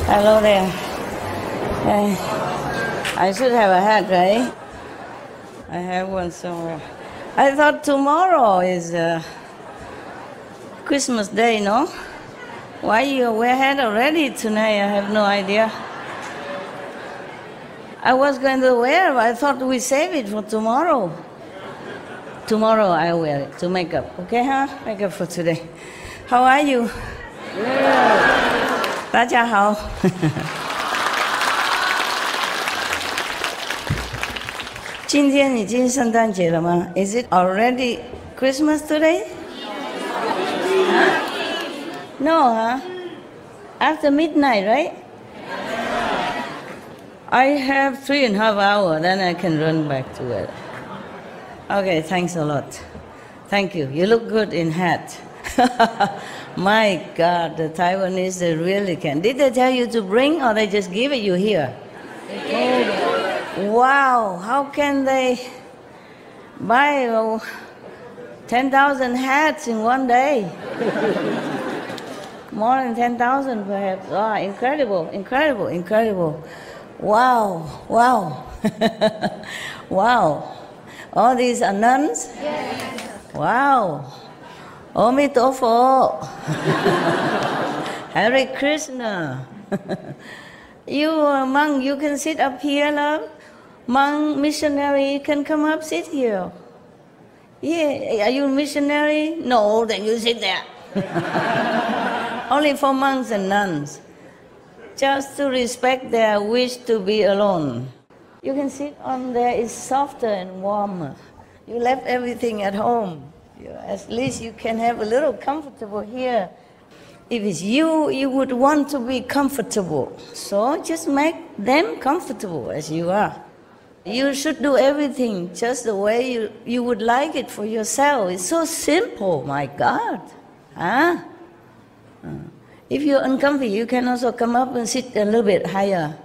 Hello there. I should have a hat, right? I have one somewhere. I thought tomorrow is Christmas Day, no? Why you wear hat already tonight? I have no idea. I was going to wear, but I thought we save it for tomorrow. Tomorrow I wear it to make up, okay, huh? Make up for today. How are you? Yeah. 大家好。今天已经圣诞节了吗？ Is it already Christmas today? Huh? No, huh? After midnight, right? I have 3.5 hours, then I can run back to it. Okay, thanks a lot. Thank you. You look good in hat. My God, the Taiwanese, they really can. Did they tell you to bring, or they just give it you here? Wow, how can they buy 10,000 hats in one day? More than 10,000 perhaps. Oh, incredible, incredible, incredible. Wow, wow. Wow. All these are nuns? Yes. Wow. Omitofo. Hare Krishna. You monk, you can sit up here, love. Monk, missionary, you can come up, sit here. Yeah, are you a missionary? No, then you sit there. Only for monks and nuns. Just to respect their wish to be alone. You can sit on there, it's softer and warmer. You left everything at home. At least you can have a little comfortable here. If it's you, you would want to be comfortable. So just make them comfortable as you are. You should do everything just the way you would like it for yourself. It's so simple, my God. Huh? If you're uncomfy, you can also come up and sit a little bit higher.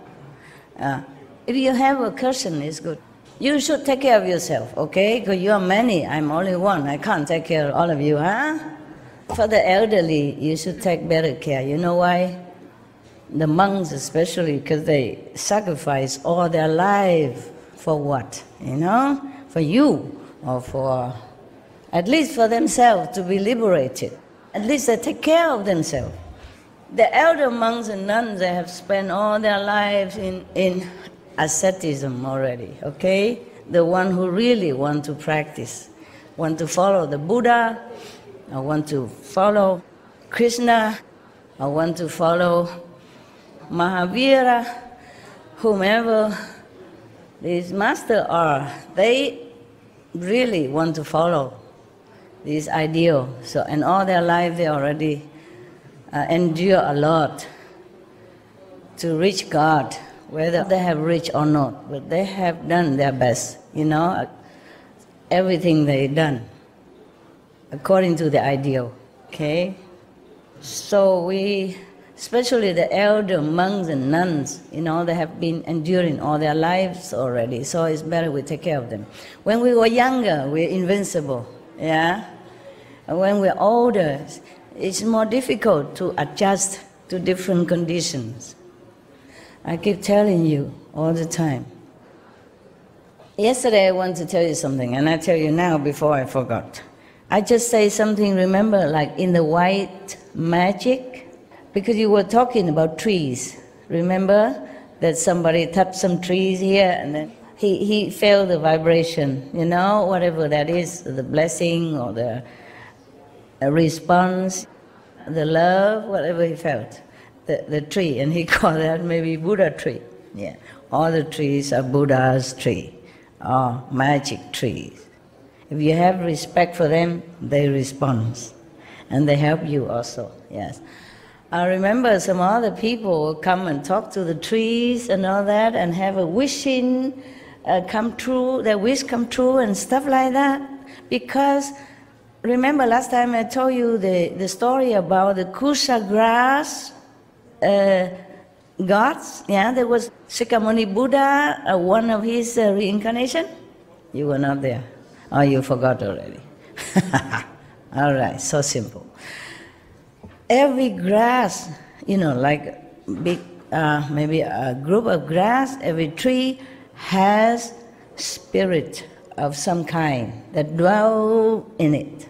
If you have a cushion, it's good. You should take care of yourself, okay? Because you are many, I'm only one. I can't take care of all of you, huh? For the elderly, you should take better care. You know why? The monks especially, because they sacrifice all their life for what? You know? For you, or for, at least for themselves, to be liberated. At least they take care of themselves. The elder monks and nuns, they have spent all their lives in asceticism already, okay? The one who really want to practice, want to follow the Buddha, or want to follow Krishna, or want to follow Mahavira, whomever these masters are, they really want to follow this ideal. So, and all their life they already endure a lot to reach God, whether they have reached or not, but they have done their best, you know, everything they've done according to the ideal, okay? So we, especially the elder monks and nuns, you know, they have been enduring all their lives already, so it's better we take care of them. When we were younger, we're invincible, yeah? And when we're older, it's more difficult to adjust to different conditions. I keep telling you all the time. Yesterday I want to tell you something, and I tell you now before I forgot. I just say something, remember, like in the white magic? Because you were talking about trees. Remember that somebody touched some trees here, and then he felt the vibration, you know, whatever that is, the blessing or the response, the love, whatever he felt. The tree, and he called that maybe Buddha tree. Yeah, all the trees are Buddha's tree, or magic trees. If you have respect for them, they respond, and they help you also. Yes, I remember some other people will come and talk to the trees and all that, and have a wishing come true, their wish come true, and stuff like that. Because remember last time I told you the story about the kusha grass. Gods, yeah, there was Shakyamuni Buddha, one of his reincarnation. You were not there. Oh, you forgot already. All right, so simple. Every grass, you know, like big maybe a group of grass, every tree has spirit of some kind that dwell in it.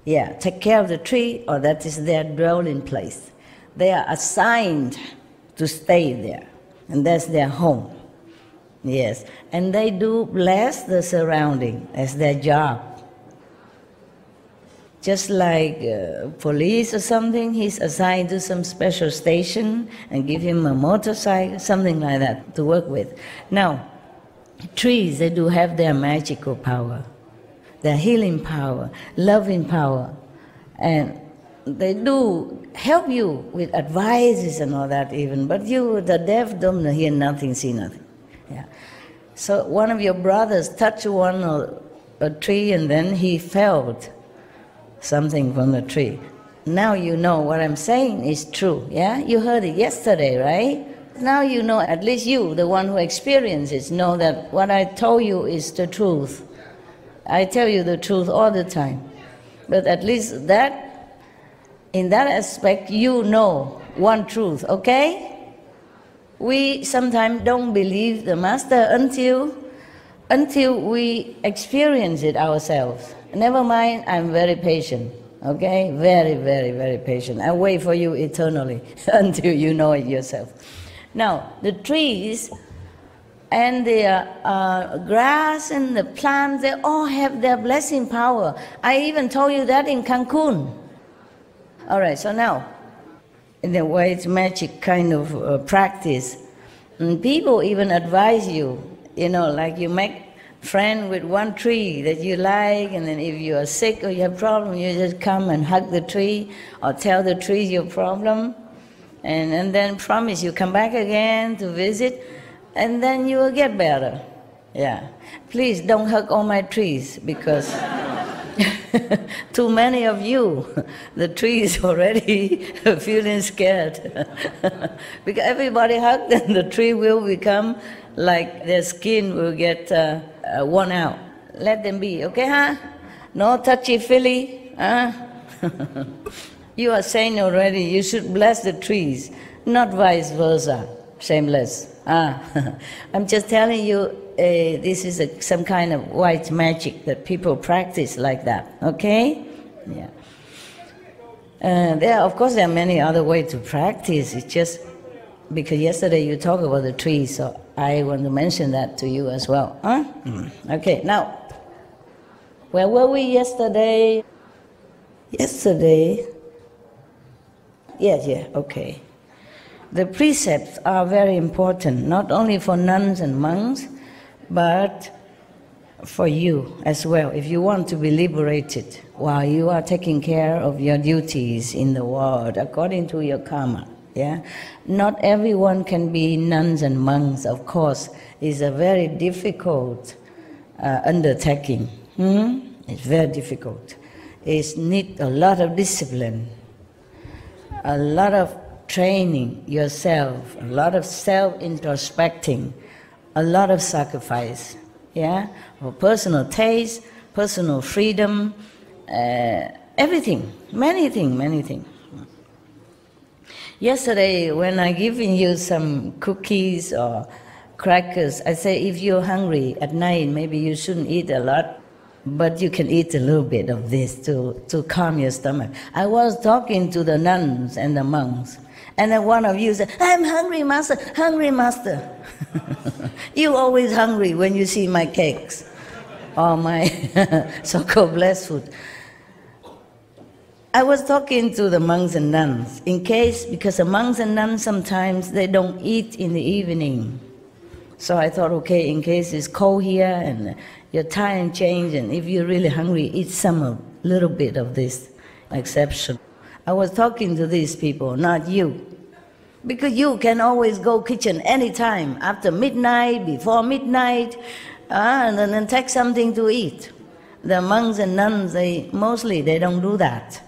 Yeah, take care of the tree, or that is their dwelling place. They are assigned to stay there, and that's their home. Yes, and they do bless the surrounding as their job. Just like police or something, he's assigned to some special station and give him a motorcycle, something like that to work with. Now, trees, they do have their magical power, their healing power, loving power, and they do help you with advices and all that even, but you, the deaf, don't hear nothing, see nothing. Yeah. So one of your brothers touched a tree and then he felt something from the tree. Now you know what I'm saying is true, yeah? You heard it yesterday, right? Now you know, at least you, the one who experiences, know that what I told you is the truth. I tell you the truth all the time. But at least that, in that aspect, you know one truth, okay? We sometimes don't believe the Master until we experience it ourselves. Never mind, I'm very patient, okay? Very, very, very patient. I wait for you eternally until you know it yourself. Now, the trees and the grass and the plants, they all have their blessing power. I even told you that in Cancun. All right, so now, in the white magic kind of practice, and people even advise you, you know, like you make friend with one tree that you like, and then if you are sick or you have problem, you just come and hug the tree or tell the tree your problem, and then promise you come back again to visit, and then you will get better. Yeah. Please don't hug all my trees, because too many of you, the tree is already feeling scared. Because everybody hugged, then the tree will become like their skin will get worn out. Let them be, okay, huh? No touchy-feely, huh? You are saying already you should bless the trees, not vice versa, shameless. I'm just telling you, this is some kind of white magic that people practice like that, okay? Yeah. Of course, there are many other ways to practice. It's just because yesterday you talked about the trees, so I want to mention that to you as well. Huh? Okay, now, where were we yesterday? Yeah, okay. The precepts are very important, not only for nuns and monks, but for you as well, if you want to be liberated while you are taking care of your duties in the world according to your karma. Yeah? Not everyone can be nuns and monks, of course. It's a very difficult undertaking. It's very difficult. It needs a lot of discipline, a lot of training yourself, a lot of self-introspecting, a lot of sacrifice, yeah, for personal taste, personal freedom, everything, many things. Yesterday, when I given you some cookies or crackers, I say if you're hungry at night, maybe you shouldn't eat a lot, but you can eat a little bit of this to calm your stomach. I was talking to the nuns and the monks, and then one of you said, I'm hungry, Master, hungry, Master. You always hungry when you see my cakes or my so-called blessed food. I was talking to the monks and nuns, because the monks and nuns sometimes they don't eat in the evening. So I thought, okay, in case it's cold here and your time change, and if you're really hungry, eat a little bit of this exception. I was talking to these people, not you. Because you can always go kitchen anytime, after midnight, before midnight, and then take something to eat. The monks and nuns, mostly they don't do that.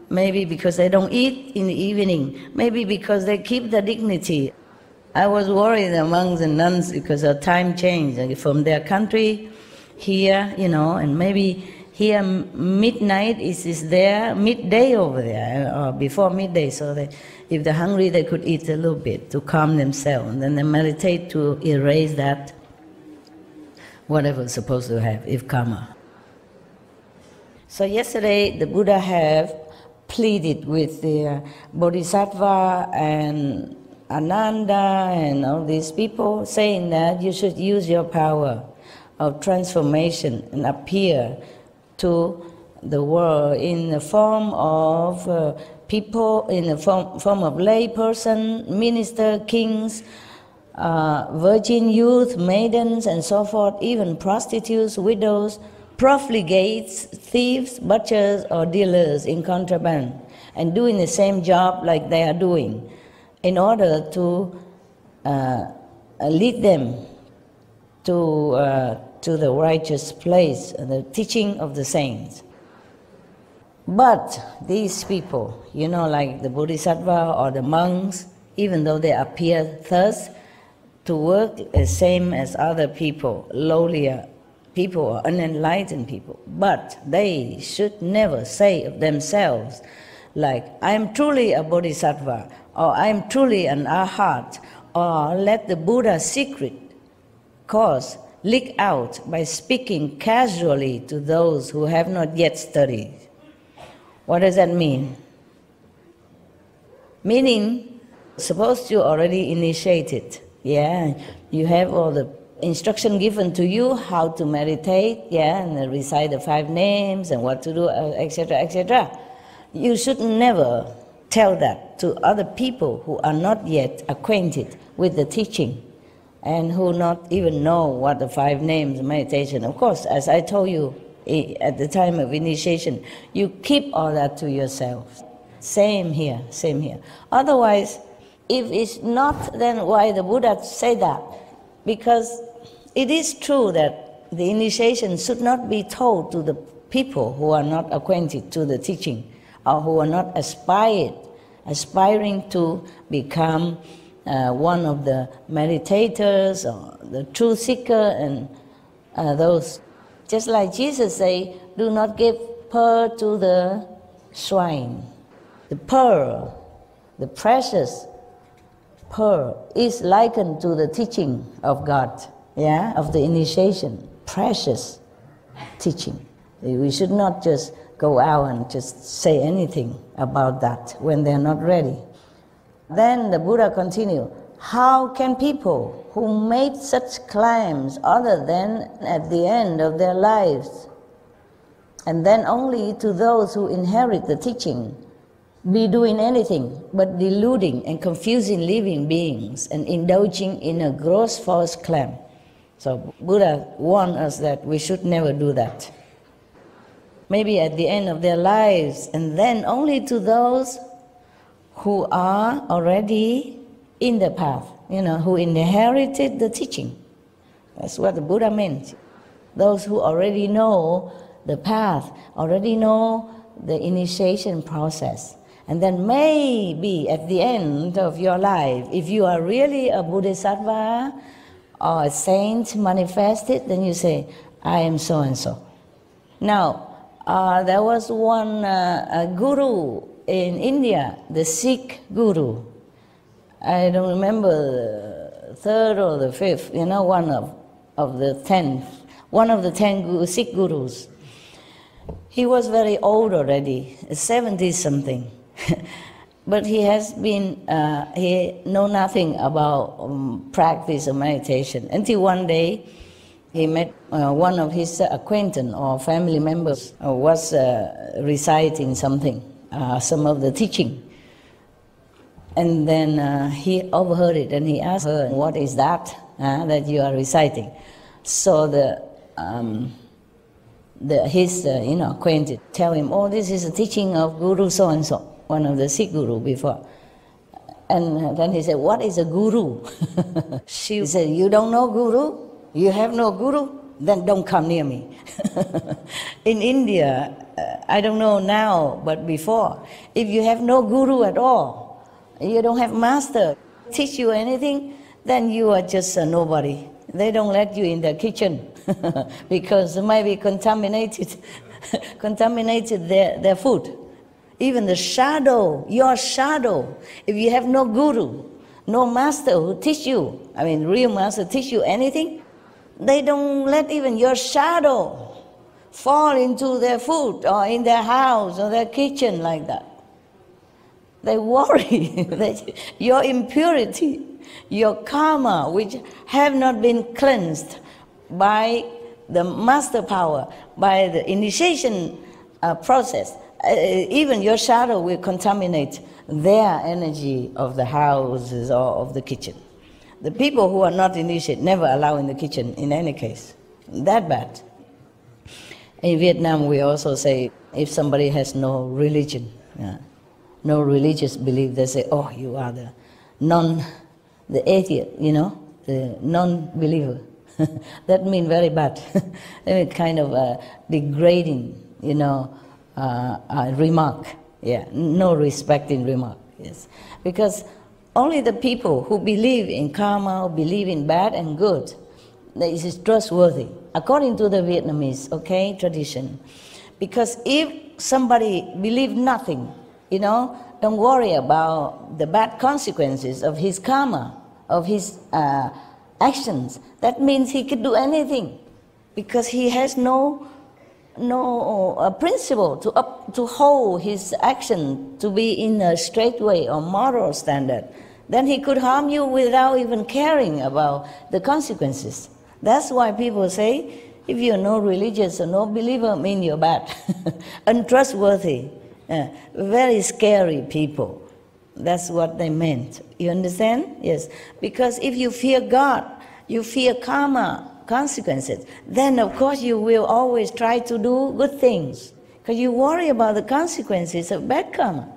Maybe because they don't eat in the evening, maybe because they keep the dignity. I was worried, the monks and nuns, because of time change from their country here, you know, and maybe here midnight is there midday over there, or before midday, so If they're hungry, they could eat a little bit to calm themselves, and then they meditate to erase that, whatever is supposed to have, if karma. So yesterday, the Buddha have pleaded with the Bodhisattva and Ananda and all these people, saying that you should use your power of transformation and appear to the world in the form of people, in the form of lay person, minister, kings, virgin youth, maidens, and so forth, even prostitutes, widows, profligates, thieves, butchers, or dealers in contraband, and doing the same job like they are doing, in order to lead them to the righteous place, the teaching of the saints. But these people, you know, like the Bodhisattva or the monks, even though they appear thus to work the same as other people, lowlier people or unenlightened people, but they should never say of themselves, like, I am truly a Bodhisattva, or I am truly an Arhat, or let the Buddha's secret cause leak out by speaking casually to those who have not yet studied. What does that mean? Meaning, suppose you already initiated, yeah, you have all the instruction given to you how to meditate, yeah, and recite the 5 names and what to do, etc., etc. You should never tell that to other people who are not yet acquainted with the teaching and who not even know what the 5 names meditation. Of course, as I told you at the time of initiation, you keep all that to yourself. Same here, same here. Otherwise, if it's not, then why the Buddha say that? Because it is true that the initiation should not be told to the people who are not acquainted to the teaching, or who are not aspiring to become one of the meditators or the truth seeker, and those. Just like Jesus say, do not give pearl to the swine. The pearl, the precious pearl, is likened to the teaching of God, yeah, of the initiation, precious teaching. We should not just go out and just say anything about that when they're not ready. Then the Buddha continued, how can people who made such claims other than at the end of their lives, and then only to those who inherit the teaching, be doing anything but deluding and confusing living beings and indulging in a gross false claim? So Buddha warned us that we should never do that. Maybe at the end of their lives, and then only to those who are already in the path, you know, who inherited the teaching. That's what the Buddha meant. Those who already know the path, already know the initiation process. And then maybe at the end of your life, if you are really a Bodhisattva or a saint manifested, then you say, I am so-and-so. Now, there was one guru in India, the Sikh guru. I don't remember the 3rd or the 5th, you know, one of the 10 Sikh gurus. He was very old already, 70-something. But he has been, he know nothing about practice of meditation. Until one day, he met one of his acquaintance or family members was reciting something, some of the teaching. And then he overheard it, and he asked her, what is that that you are reciting? So his acquaintance tell him, oh, this is a teaching of Guru so-and-so, one of the Sikh guru before. And then he said, what is a guru? She said, you don't know guru? You have no guru? Then don't come near me. In India, I don't know now, but before, if you have no guru at all, you don't have master teach you anything, then you are just a nobody. They don't let you in the kitchen because it might be contaminated their food. Even the shadow, your shadow, if you have no guru, no master who teach you, I mean real master teach you anything, they don't let even your shadow fall into their food or in their house or their kitchen like that. They worry that your impurity, your karma, which have not been cleansed by the master power, by the initiation process, even your shadow will contaminate their energy of the houses or of the kitchen. The people who are not initiated never allow in the kitchen in any case. That bad. In Vietnam we also say if somebody has no religion, no religious belief, they say, oh, you are the atheist, you know, the non-believer. That means very bad. That means kind of a degrading, you know, remark. Yeah, no respecting remark. Yes, because only the people who believe in karma, who believe in bad and good, that is trustworthy, according to the Vietnamese, okay, tradition. Because if somebody believes nothing, you know, don't worry about the bad consequences of his karma, of his actions. That means he could do anything, because he has no principle to hold his action to be in a straight way or moral standard. Then he could harm you without even caring about the consequences. That's why people say, if you're no religious or no believer, mean you're bad, untrustworthy, very scary people. That's what they meant. You understand? Yes. Because if you fear God, you fear karma, consequences, then of course you will always try to do good things, because you worry about the consequences of bad karma.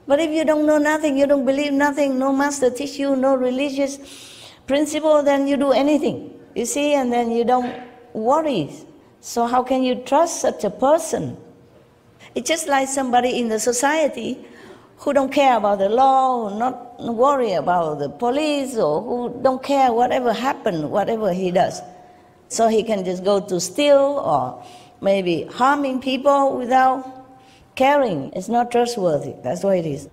But if you don't know nothing, you don't believe nothing, no master teach you, no religious principle, then you do anything, you see, and then you don't worry. So how can you trust such a person? It's just like somebody in the society who don't care about the law, who not worry about the police, or who don't care whatever happened, whatever he does. So he can just go to steal or maybe harming people without caring. It's not trustworthy. That's what it is.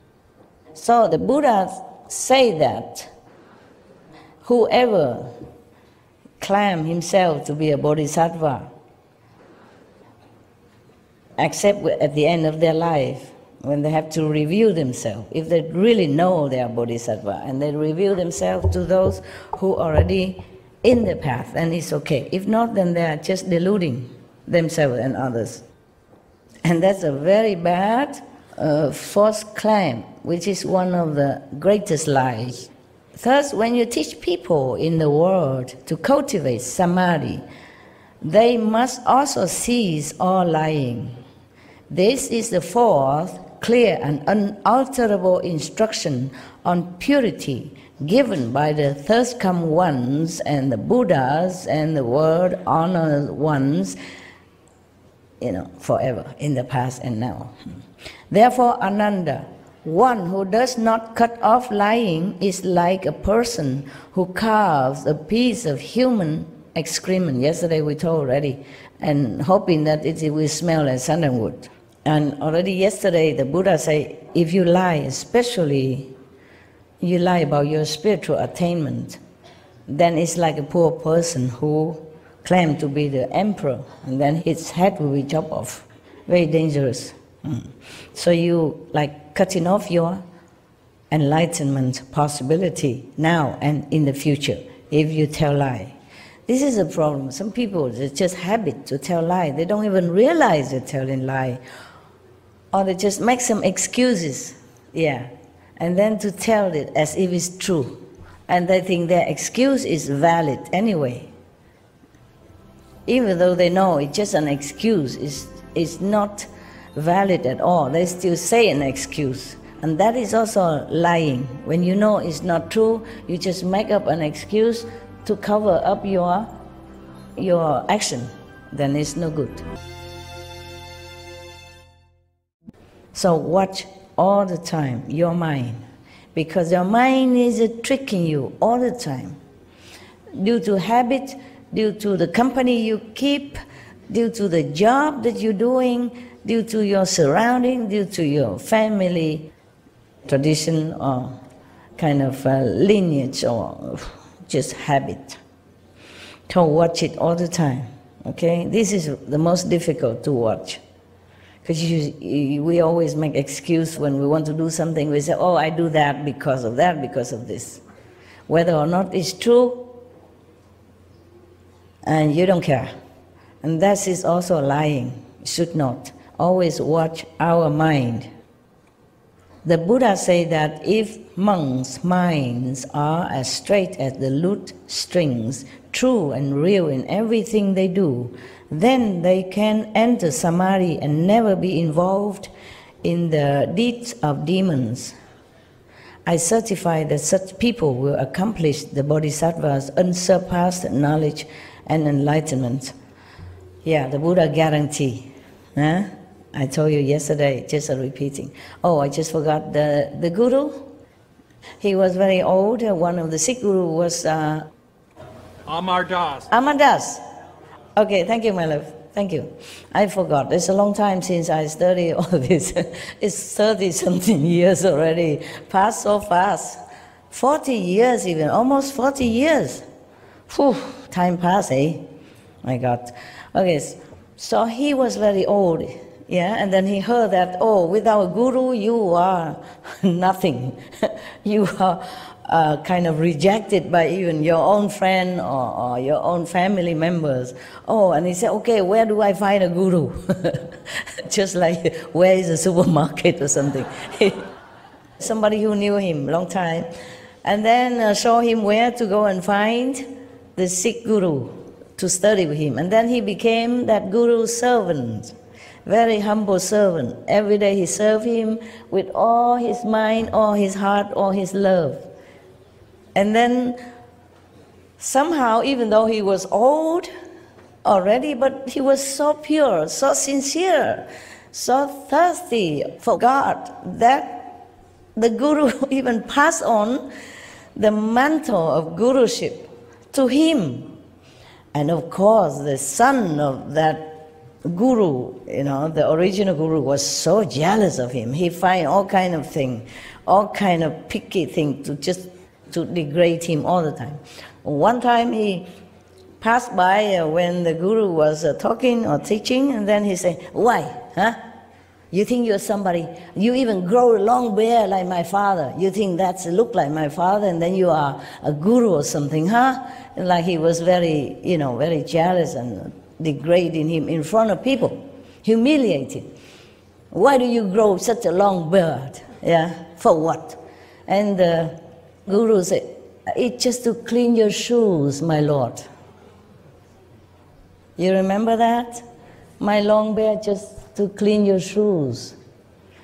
So the Buddha say that whoever claim himself to be a bodhisattva, except at the end of their life, when they have to review themselves, if they really know they are bodhisattva, and they review themselves to those who already in the path, then it's okay. If not, then they are just deluding themselves and others. And that's a very bad false claim, which is one of the greatest lies. Thus, when you teach people in the world to cultivate samadhi, they must also cease all lying. This is the fourth clear and unalterable instruction on purity given by the thirst come ones and the Buddhas and the world honored ones, you know, forever, in the past and now. Therefore, Ananda, one who does not cut off lying is like a person who carves a piece of human excrement. Yesterday we told already, and hoping that it will smell like sandalwood. And already yesterday the Buddha said, if you lie, especially you lie about your spiritual attainment, then it's like a poor person who claimed to be the emperor, and then his head will be chopped off. Very dangerous. So you like cutting off your enlightenment possibility now and in the future if you tell lie. This is a problem. Some people, it's just habit to tell lie. They don't even realize they're telling lie. Or they just make some excuses, and then to tell it as if it's true. And they think their excuse is valid anyway. Even though they know it's just an excuse, it's not valid at all. They still say an excuse. And that is also lying. When you know it's not true, you just make up an excuse to cover up your action. Then it's no good. So watch all the time your mind, because your mind is tricking you all the time. Due to habit, due to the company you keep, due to the job that you're doing, due to your surrounding, due to your family tradition or kind of lineage or just habit. So watch it all the time, okay? This is the most difficult to watch. Because we always make excuse when we want to do something. We say, oh, I do that, because of this. Whether or not it's true, and you don't care. And that is also lying. Should not. Always watch our mind. The Buddha said that if monks' minds are as straight as the lute strings, true and real in everything they do, then they can enter samadhi and never be involved in the deeds of demons. I certify that such people will accomplish the Bodhisattva's unsurpassed knowledge and enlightenment. Yeah, the Buddha guarantee. Huh? I told you yesterday, just repeating. Oh, I just forgot the guru. He was very old. One of the Sikh guru was Amar Das. Amar Das. Okay, thank you, my love. Thank you. I forgot. It's a long time since I studied all this. It's 30-something years already. Passed so fast. 40 years even, almost 40 years. Whew, time passed, eh? My God. Okay, so he was very old. Yeah, and then he heard that, oh, without a guru, you are nothing. You are kind of rejected by even your own friend or your own family members. Oh, and he said, okay, where do I find a guru? Just like, where is a supermarket or something? Somebody who knew him long time. And then show him where to go and find the Sikh guru to study with him. And then he became that guru's servant. Very humble servant. Every day he served him with all his mind, all his heart, all his love. And then somehow, even though he was old already, but he was so pure, so sincere, so thirsty for God, that the guru even passed on the mantle of guruship to him. And of course, the son of that guru, you know, the original guru, was so jealous of him. He find all kind of thing, all kind of picky thing to degrade him all the time. One time he passed by when the guru was talking or teaching, and then he said, why, huh? You think you're somebody, you even grow a long beard like my father. You think that's look like my father, and then you are a guru or something, huh? And like he was very, you know, very jealous and degrading him in front of people, humiliating. Why do you grow such a long beard? Yeah, for what? And the guru said, it's just to clean your shoes, my lord. You remember that? My long beard just to clean your shoes.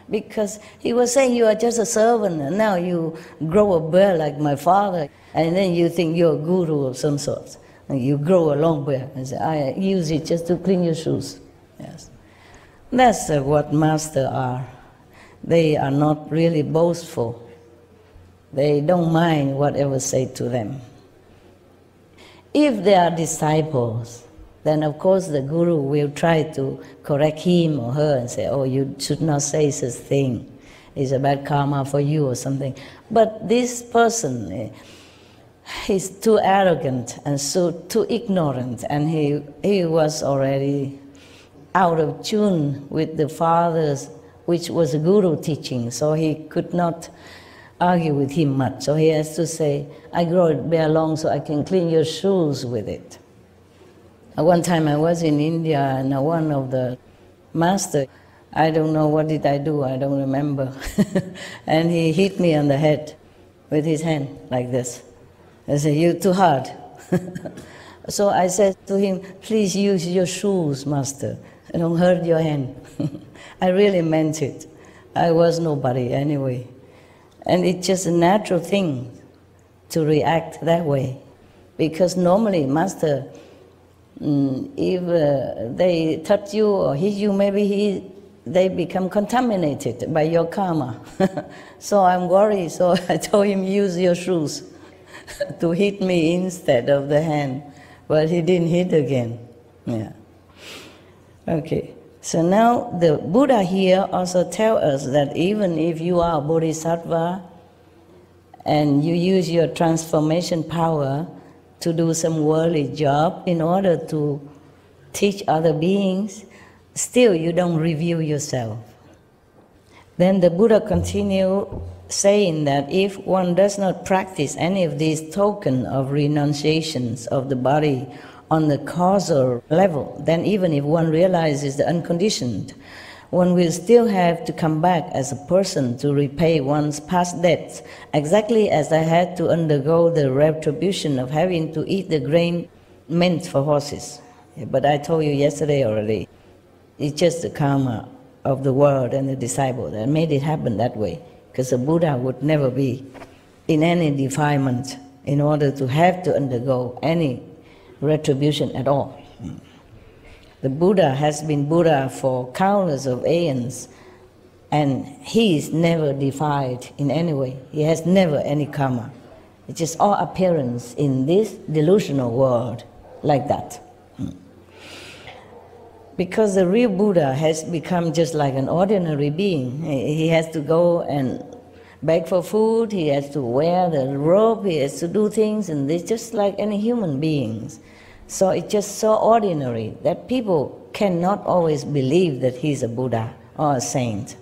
Because he was saying you are just a servant, and now you grow a beard like my father, and then you think you're a guru of some sort. And you grow a long beard and say, I use it just to clean your shoes. Yes. That's what masters are. They are not really boastful. They don't mind whatever said to them. If they are disciples, then of course the guru will try to correct him or her and say, oh, you should not say such thing. It's a bad karma for you or something. But this person, he's too arrogant and so too ignorant, and he was already out of tune with the father's, which was a guru teaching, so he could not argue with him much. So he has to say, I grow it bare long so I can clean your shoes with it. One time I was in India, and one of the master, I don't know what did I do, I don't remember. And he hit me on the head with his hand like this. I said, you're too hard. So I said to him, please use your shoes, master. Don't hurt your hand. I really meant it. I was nobody anyway. And it's just a natural thing to react that way. Because normally, master, if they touch you or hit you, maybe they become contaminated by your karma. So I'm worried, so I told him, use your shoes to hit me instead of the hand. But he didn't hit again. Yeah. Okay. So now the Buddha here also tells us that even if you are a bodhisattva and you use your transformation power to do some worldly job in order to teach other beings, still you don't review yourself. Then the Buddha continued saying that if one does not practice any of these tokens of renunciations of the body on the causal level, then even if one realizes the unconditioned, one will still have to come back as a person to repay one's past debts, exactly as I had to undergo the retribution of having to eat the grain meant for horses. But I told you yesterday already, it's just the karma of the world and the disciple that made it happen that way, because the Buddha would never be in any defilement in order to have to undergo any retribution at all. The Buddha has been Buddha for countless of aeons, and he is never defied in any way. He has never any karma. It's just all appearance in this delusional world like that. Because the real Buddha has become just like an ordinary being. He has to go and beg for food, he has to wear the robe, he has to do things, and it's just like any human beings. So it's just so ordinary that people cannot always believe that he's a Buddha or a saint.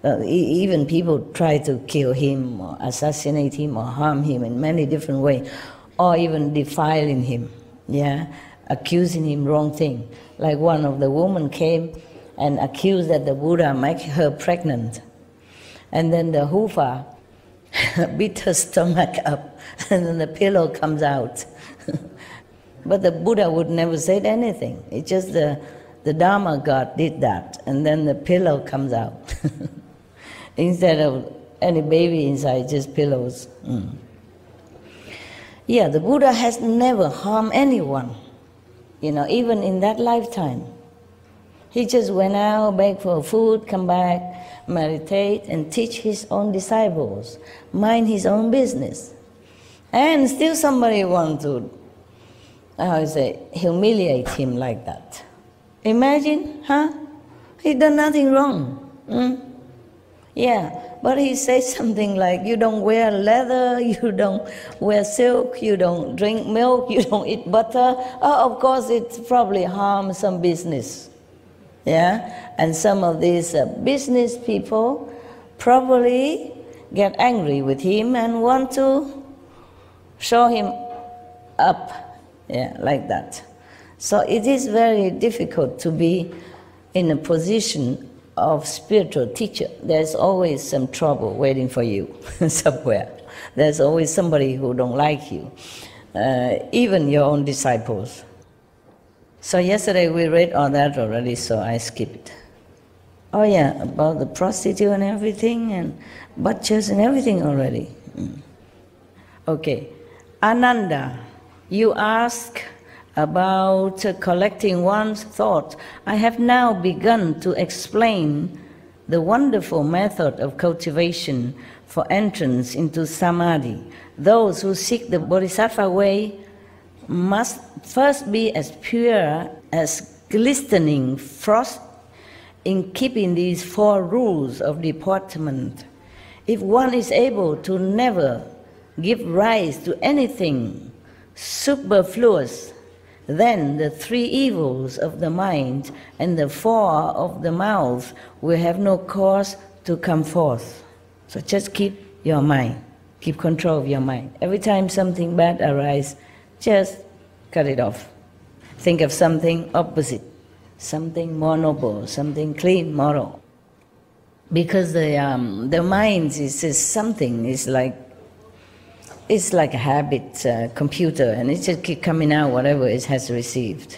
Even people try to kill him or assassinate him or harm him in many different ways, or even defiling him, accusing him wrong thing. Like one of the women came and accused that the Buddha make her pregnant. And then the Hufa beat her stomach up, and then the pillow comes out. But the Buddha would never say anything. It's just the Dharma God did that, and then the pillow comes out. Instead of any baby inside, just pillows. Yeah, the Buddha has never harmed anyone, even in that lifetime. He just went out, begged for food, come back, meditate, and teach his own disciples, mind his own business. And still somebody wants to, humiliate him like that. Imagine, He done nothing wrong. Yeah, but he says something like, you don't wear leather, you don't wear silk, you don't drink milk, you don't eat butter. Oh, of course, it probably harms some business. And some of these business people probably get angry with him and want to show him up, like that. So it is very difficult to be in a position of spiritual teacher. There's always some trouble waiting for you somewhere. There's always somebody who don't like you, even your own disciples. So yesterday we read all that already, so I skip it. Oh yeah, about the prostitute and everything, and butchers and everything already. Okay, Ananda, you ask about collecting one's thoughts. I have now begun to explain the wonderful method of cultivation for entrance into Samadhi. Those who seek the Bodhisattva way must first be as pure as glistening frost in keeping these 4 rules of deportment. If one is able to never give rise to anything superfluous, then the 3 evils of the mind and the 4 of the mouth will have no cause to come forth. So just keep your mind, keep control of your mind. Every time something bad arises, just cut it off. Think of something opposite, something more noble, something clean, moral. Because the mind is just something, it's like a habit computer, and it just keeps coming out whatever it has received,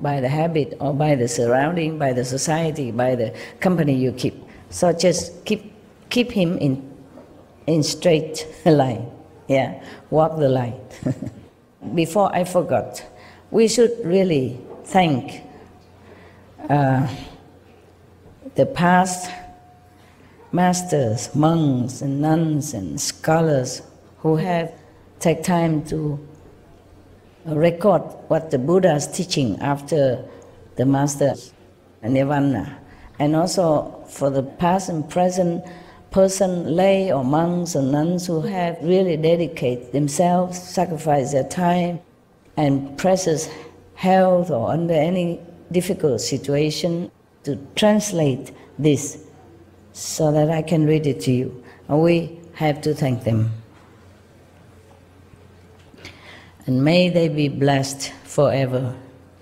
by the habit or by the surrounding, by the society, by the company you keep. So just keep him in straight line, walk the line. Before I forgot, we should really thank the past masters, monks and nuns and scholars who have taken time to record what the Buddha is teaching after the masters nirvana. And also for the past and present person, lay or monks or nuns who have really dedicated themselves, sacrificed their time and precious health or under any difficult situation to translate this so that I can read it to you. And we have to thank them. And may they be blessed forever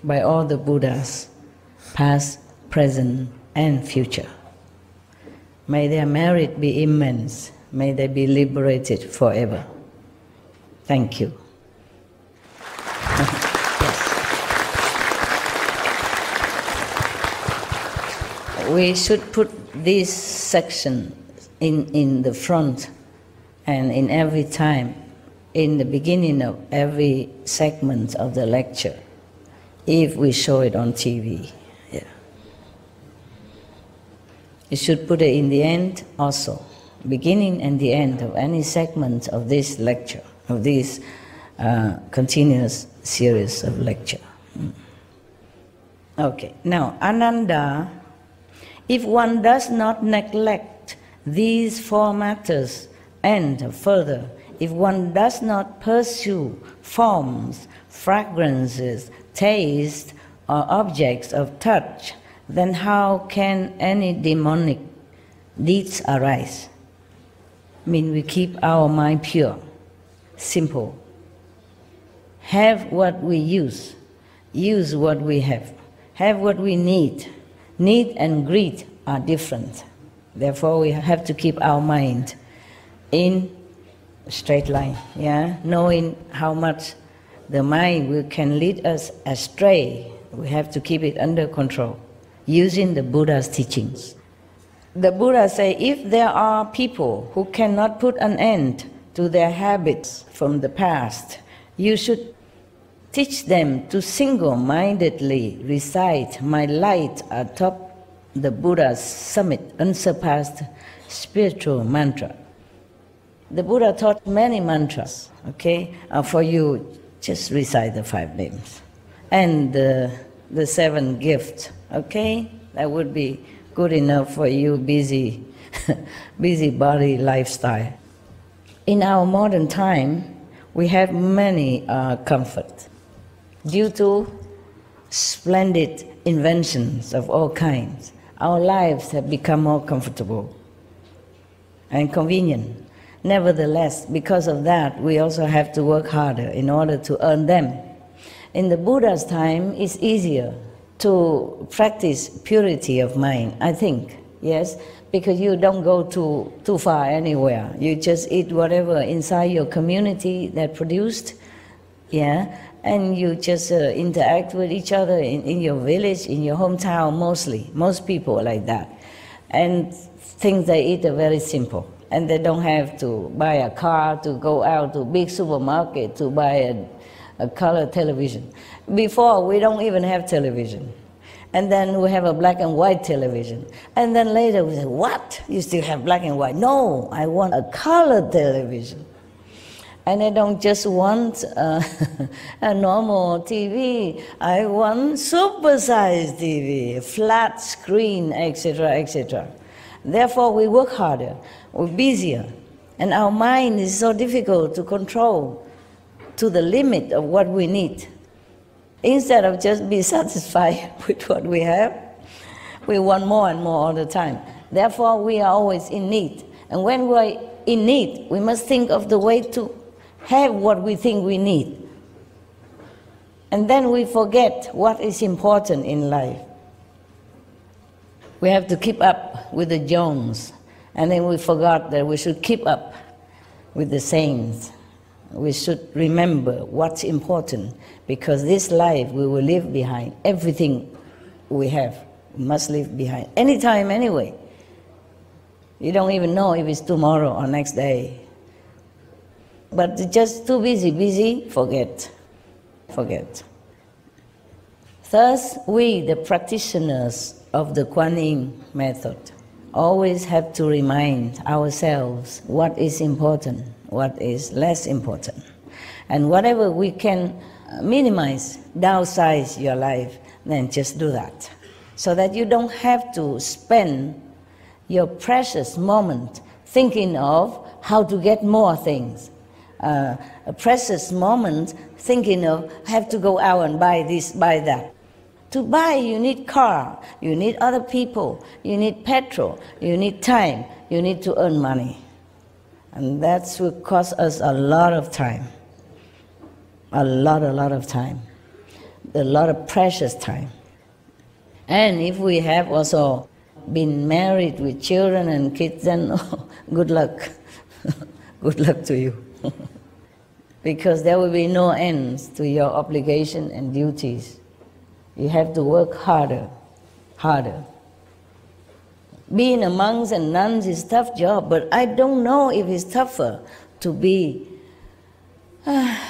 by all the Buddhas, past, present, and future. May their merit be immense. May they be liberated forever. Thank you. We should put this section in the front and in every time, in the beginning of every segment of the lecture, if we show it on TV. Yeah. You should put it in the end also, beginning and the end of any segment of this lecture, of this continuous series of lecture. Okay, now Ananda, if one does not neglect these four matters, and further, if one does not pursue forms, fragrances, taste, or objects of touch, then how can any demonic deeds arise? I mean, we keep our mind pure, simple. Have what we use what we have what we need. Need and greed are different. Therefore, we have to keep our mind in a straight line, yeah? Knowing how much the mind can lead us astray, we have to keep it under control, using the Buddha's teachings. The Buddha say, if there are people who cannot put an end to their habits from the past, you should teach them to single-mindedly recite my light atop the Buddha's summit, unsurpassed spiritual mantra. The Buddha taught many mantras, okay? For you, just recite the 5 names. And the 7 gifts, okay? That would be good enough for you, busy body lifestyle. In our modern time, we have many comforts. Due to splendid inventions of all kinds, our lives have become more comfortable and convenient. Nevertheless, because of that, we also have to work harder in order to earn them. In the Buddha's time, it's easier to practice purity of mind, I think, yes, because you don't go too far anywhere. You just eat whatever inside your community that produced, yeah, and you just interact with each other in your village, in your hometown mostly. Most people are like that. And things they eat are very simple. And they don't have to buy a car to go out to a big supermarket to buy a color television. Before, we don't even have television. And then we have a black and white television. And then later we say, what? You still have black and white? No, I want a color television. And I don't just want a normal TV. I want super-sized TV, flat screen, etc., etc. Therefore, we work harder, we're busier, and our mind is so difficult to control to the limit of what we need. Instead of just be satisfied with what we have, we want more and more all the time. Therefore, we are always in need. And when we're in need, we must think of the way to have what we think we need. And then we forget what is important in life. We have to keep up with the Jones, and then we forgot that we should keep up with the saints. We should remember what's important, because this life we will leave behind. Everything we have, we must leave behind. Anytime, anyway. You don't even know if it's tomorrow or next day. But just too busy, forget. Thus, we, the practitioners of the Kuan Yin method, always have to remind ourselves what is important, what is less important. And whatever we can minimize, downsize your life, then just do that. so that you don't have to spend your precious moment thinking of how to get more things. A precious moment thinking of have to go out and buy this, buy that. To buy, you need car, you need other people, you need petrol, you need time, you need to earn money. And that will cost us a lot of time. A lot of time. A lot of precious time. And if we have also been married with children and kids, then good luck. Good luck to you. Because there will be no ends to your obligation and duties. You have to work harder. Being a monks and nuns is a tough job, but I don't know if it's tougher to be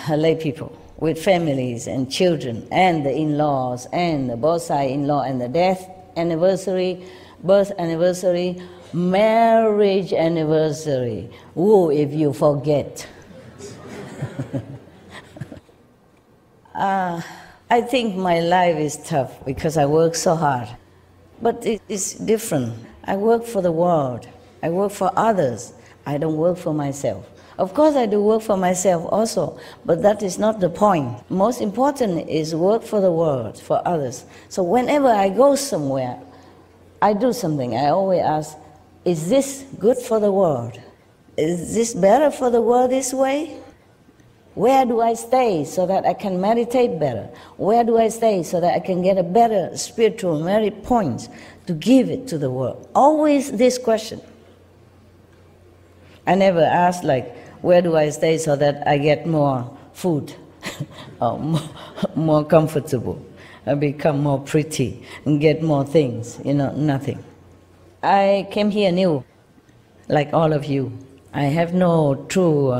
lay people with families and children and the in-laws and the both side in-law and the death anniversary, birth anniversary, marriage anniversary. Ooh, if you forget. I think my life is tough because I work so hard. But it's different. I work for the world. I work for others. I don't work for myself. Of course I do work for myself also, but that is not the point. Most important is work for the world, for others. So whenever I go somewhere, I do something. I always ask, is this good for the world? Is this better for the world this way? Where do I stay so that I can meditate better? Where do I stay so that I can get a better spiritual merit points to give it to the world? Always this question. I never ask like, where do I stay so that I get more food, or more comfortable, I become more pretty, and get more things, nothing. I came here new, like all of you. I have no true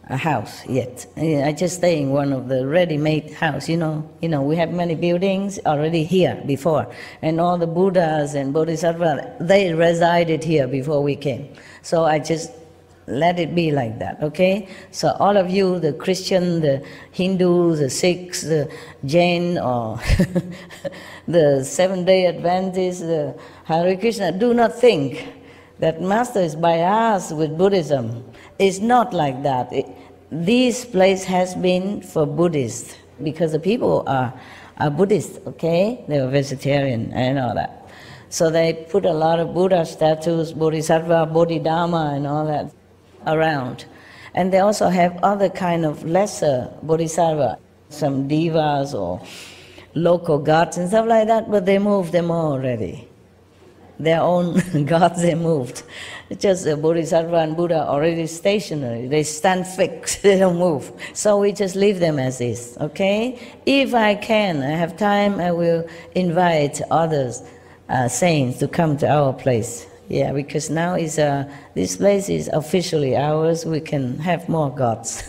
a house yet. I just stay in one of the ready-made house. We have many buildings already here before, and all the Buddhas and Bodhisattvas, they resided here before we came. So I just let it be like that, okay? So all of you, the Christian, the Hindu, the Sikhs, the Jain, or the Seventh-day Adventists, the Hare Krishna, do not think that Master is biased with Buddhism. It's not like that. This place has been for Buddhists, because the people are Buddhist, okay? They are vegetarian and all that. So they put a lot of Buddha statues, Bodhisattva, Bodhidharma and all that around. And they also have other kind of lesser Bodhisattva, some divas or local gods and stuff like that, but they moved them all already. Their own gods they moved. It's just the Bodhisattva and Buddha already stationary. They stand fixed, they don't move. So we just leave them as is, okay? If I can, I have time, I will invite others, saints, to come to our place. Yeah, because now this place is officially ours. We can have more gods.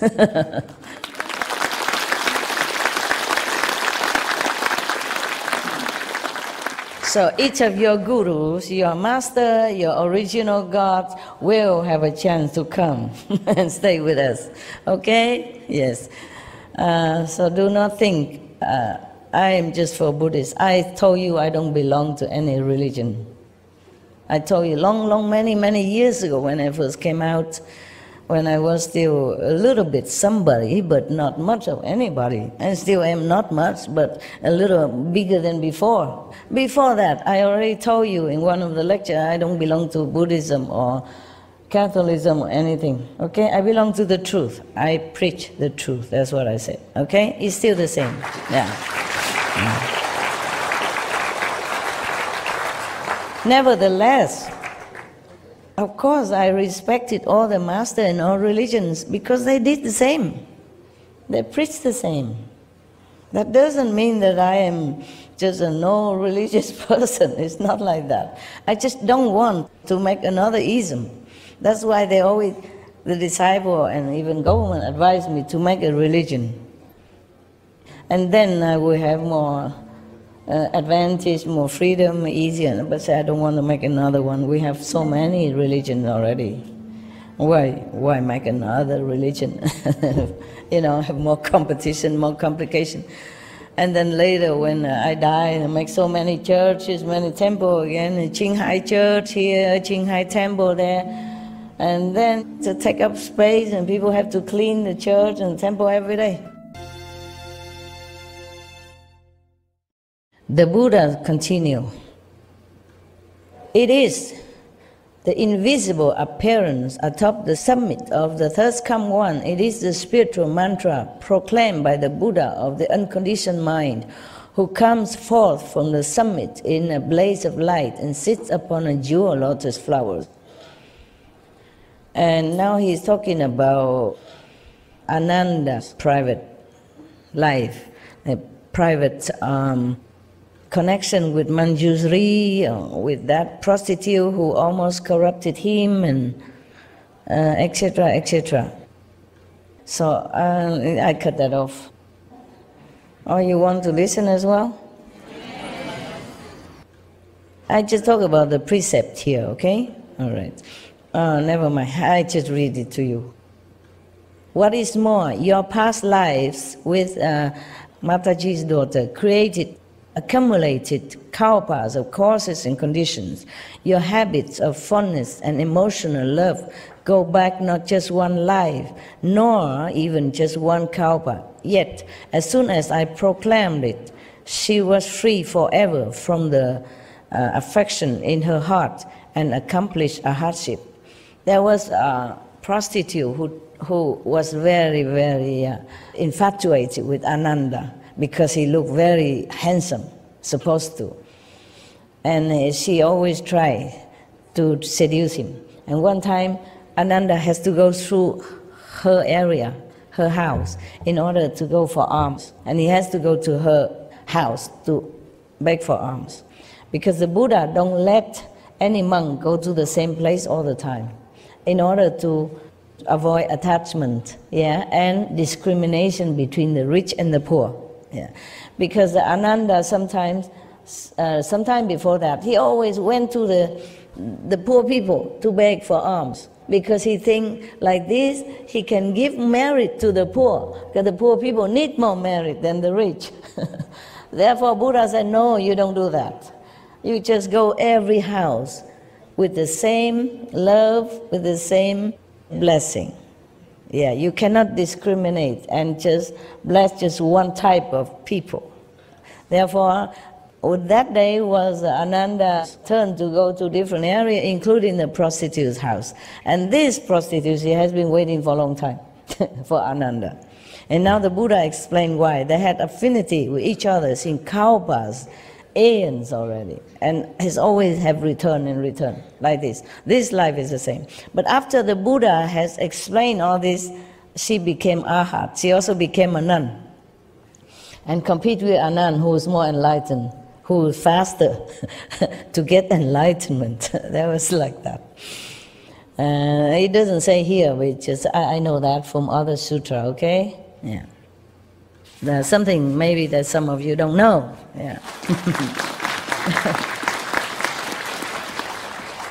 So each of your gurus, your master, your original gods will have a chance to come and stay with us. Okay? Yes. So do not think I am just for Buddhists. I told you I don't belong to any religion. I told you many years ago when I first came out, when I was still a little bit somebody, but not much of anybody. I still am not much, but a little bigger than before. Before that, I already told you in one of the lectures, I don't belong to Buddhism or Catholicism or anything, okay? I belong to the truth. I preach the truth, that's what I said, okay? It's still the same, yeah. Nevertheless, of course, I respected all the masters in all religions because they did the same. They preached the same. That doesn't mean that I am just a no-religious person. It's not like that. I just don't want to make another ism. That's why they always, the disciple and even government advised me to make a religion. And then I will have more advantage, more freedom, easier. But I don't want to make another one. We have so many religions already. Why make another religion? Have more competition, more complication. And then later, when I die, I make so many churches, many temples again, Qinghai Church here, Qinghai Temple there. And then to take up space, and people have to clean the church and temple every day. The Buddha continued, it is the invisible appearance atop the summit of the third come one. It is the spiritual mantra proclaimed by the Buddha of the unconditioned mind, who comes forth from the summit in a blaze of light and sits upon a jewel lotus flower. And now he's talking about Ananda's private life, a private connection with Manjusri, with that prostitute who almost corrupted him, and etc., etc. So I cut that off. Oh, you want to listen as well? I just talk about the precept here, okay? All right. Never mind, I just read it to you. What is more, your past lives with Mataji's daughter accumulated kalpas of causes and conditions. Your habits of fondness and emotional love go back not just one life, nor even just one kalpa. Yet, as soon as I proclaimed it, she was free forever from the affection in her heart and accomplished a hardship. There was a prostitute who was very, very infatuated with Ananda, because he looked very handsome, supposed to. And she always tried to seduce him. And one time, Ananda has to go through her area, her house, in order to go for alms. And he has to go to her house to beg for alms. Because the Buddha don't let any monk go to the same place all the time, in order to avoid attachment, and discrimination between the rich and the poor. Because Ananda sometime before that, he always went to the poor people to beg for alms, because he think like this, he can give merit to the poor, because the poor people need more merit than the rich. Therefore, Buddha said, no, you don't do that. You just go every house with the same love, with the same blessing. You cannot discriminate and just bless just one type of people. Therefore, that day was Ananda's turn to go to different areas, including the prostitute's house. And this prostitute, she has been waiting for a long time for Ananda. And now the Buddha explained why. They had affinity with each other in kalpas, aeons already, and has always have return and return, like this. This life is the same. But after the Buddha has explained all this, she became arhat. She also became a nun, and compete with a nun who is more enlightened, who is faster to get enlightenment. That was like that. It doesn't say here, but just I know that from other sutra, okay? There's something maybe that some of you don't know.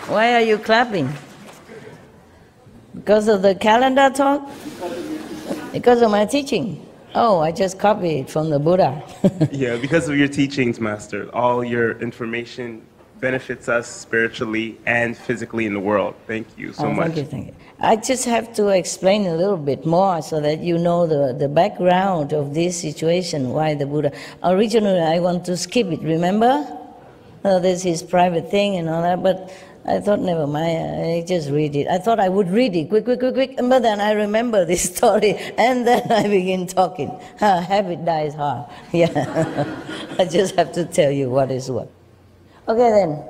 Why are you clapping? Because of the calendar talk? Because of my teaching? Oh, I just copied it from the Buddha. Because of your teachings, Master. All your information benefits us spiritually and physically in the world. Thank you so much. Thank you. I just have to explain a little bit more so that you know the background of this situation, why the Buddha. Originally, I want to skip it, remember? This is private thing and all that, but I thought, never mind, I just read it. I thought I would read it, quick, but then I remember this story, and then I begin talking. Habit dies hard. I just have to tell you what is what. Okay then,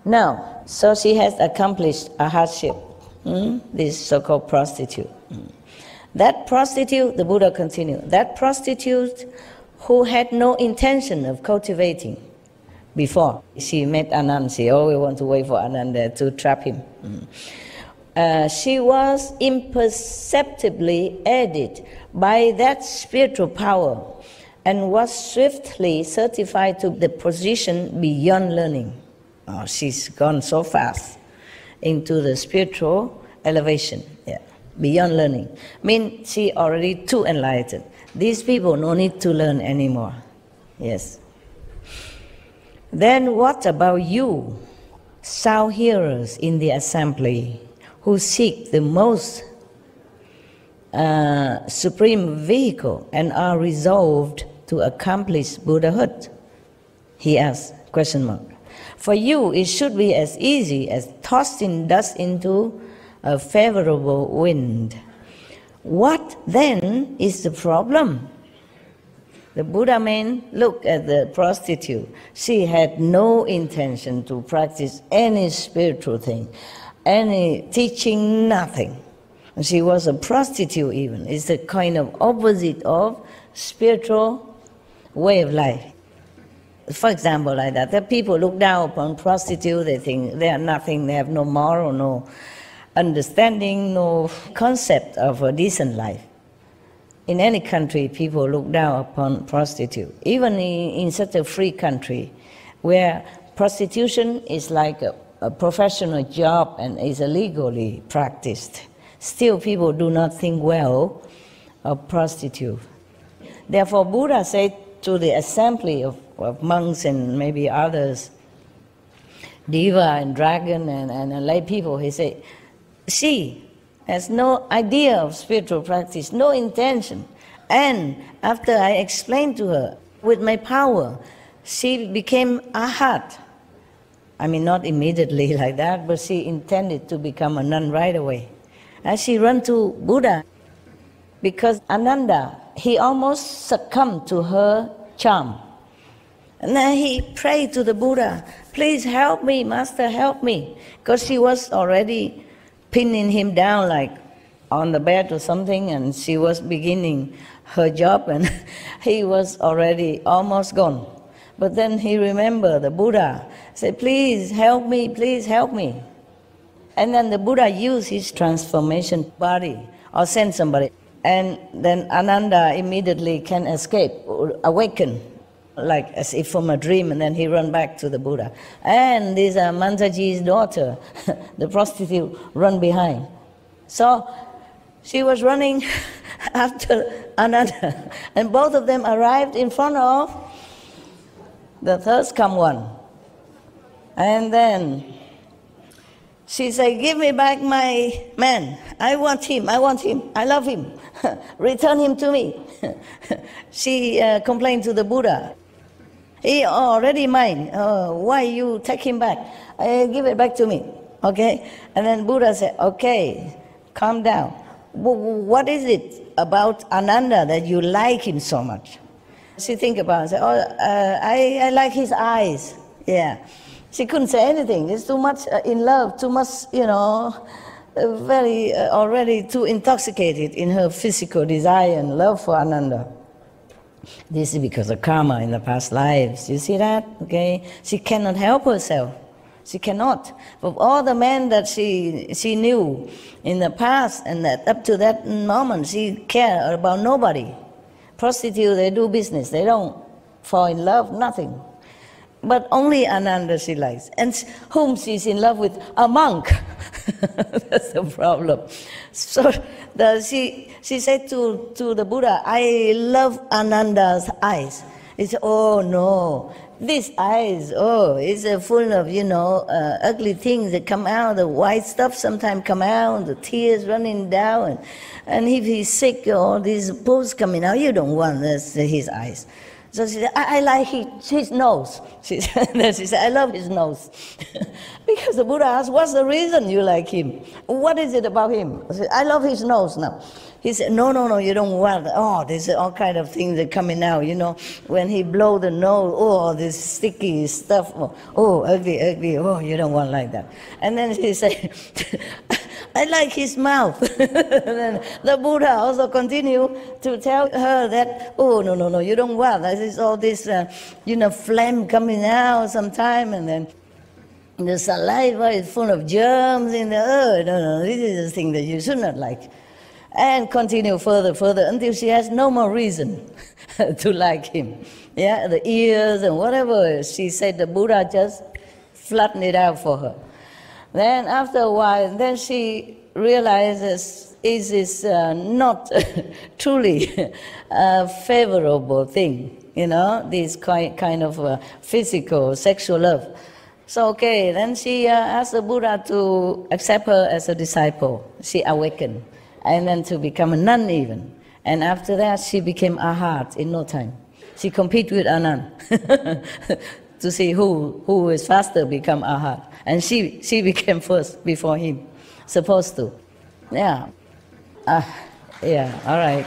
now, so she has accomplished a hardship, this so-called prostitute. That prostitute, the Buddha continued, that prostitute who had no intention of cultivating before she met Ananda, she always wanted to wait for Ananda to trap him. She was imperceptibly aided by that spiritual power and was swiftly certified to the position beyond learning. She's gone so fast into the spiritual elevation, beyond learning. Means she already too enlightened. These people no need to learn anymore. Yes. Then what about you, sound hearers in the assembly, who seek the most supreme vehicle and are resolved to accomplish Buddhahood? He asked, question mark. For you, it should be as easy as tossing dust into a favorable wind. What then is the problem? The Buddha man looked at the prostitute. She had no intention to practice any spiritual thing, any teaching, nothing. And she was a prostitute even. It's a kind of opposite of spiritual way of life. For example, like that, the people look down upon prostitutes, they think they are nothing, they have no moral, no understanding, no concept of a decent life. In any country, people look down upon prostitutes. Even in such a free country, where prostitution is like a professional job and is illegally practiced, still people do not think well of prostitutes. Therefore, Buddha said to the assembly of monks and maybe others, Deva and Dragon and lay people, he said, she has no idea of spiritual practice, no intention. And after I explained to her, with my power, she became Arhat. I mean, not immediately like that, but she intended to become a nun right away. And she ran to Buddha, because Ananda, he almost succumbed to her charm. And then he prayed to the Buddha, please help me, Master, help me. Because she was already pinning him down like on the bed or something, and she was beginning her job, and he was already almost gone. But then he remembered the Buddha, said, please help me, please help me. And then the Buddha used his transformation body or sent somebody. And then Ananda immediately can escape, awaken, like as if from a dream, and then he ran back to the Buddha. And this Mantaji's daughter, the prostitute, run behind. So she was running after Ananda, and both of them arrived in front of the third-come one. And then she said, give me back my man. I want him, I want him, I love him. Return him to me. She complained to the Buddha. He already mine. Why you take him back? Give it back to me. Okay? And then Buddha said, okay, calm down. What is it about Ananda that you like him so much? She think about it. Said, I like his eyes. Yeah. She couldn't say anything. It's too much in love, too much, very already too intoxicated in her physical desire and love for Ananda. This is because of karma in the past lives. You see that? Okay? She cannot help herself. She cannot. Of all the men that she knew in the past, and that up to that moment, she cared about nobody. Prostitutes, they do business. They don't fall in love, nothing. But only Ananda she likes. And whom she's in love with? A monk. That's the problem. So she said to the Buddha, I love Ananda's eyes. He said, oh no, these eyes, it's full of, ugly things that come out, the white stuff sometimes come out, the tears running down. And if he's sick, all these pools coming out, you don't want his eyes. So she said, I like his nose. She said, I love his nose. Because the Buddha asked, what's the reason you like him? What is it about him? I said, I love his nose now. He said, no, you don't want, there's all kind of things that coming out, when he blow the nose, this sticky stuff, ugly, you don't want like that. And then she said, I like his mouth. Then the Buddha also continued to tell her that, no, you don't want. There's all this, phlegm coming out sometime, and then the saliva is full of germs in the earth. No, this is the thing that you should not like. And continue further, until she has no more reason to like him. Yeah, the ears and whatever. She said the Buddha just flattened it out for her. Then after a while, then she realizes is not truly a favorable thing, you know, this kind of physical, sexual love. So, okay, then she asked the Buddha to accept her as a disciple. She awakened, and then to become a nun even. And after that, she became Arhat in no time. She competed with a nun to see who is faster become Arhat. And she became first before him, supposed to. Yeah. Yeah, all right.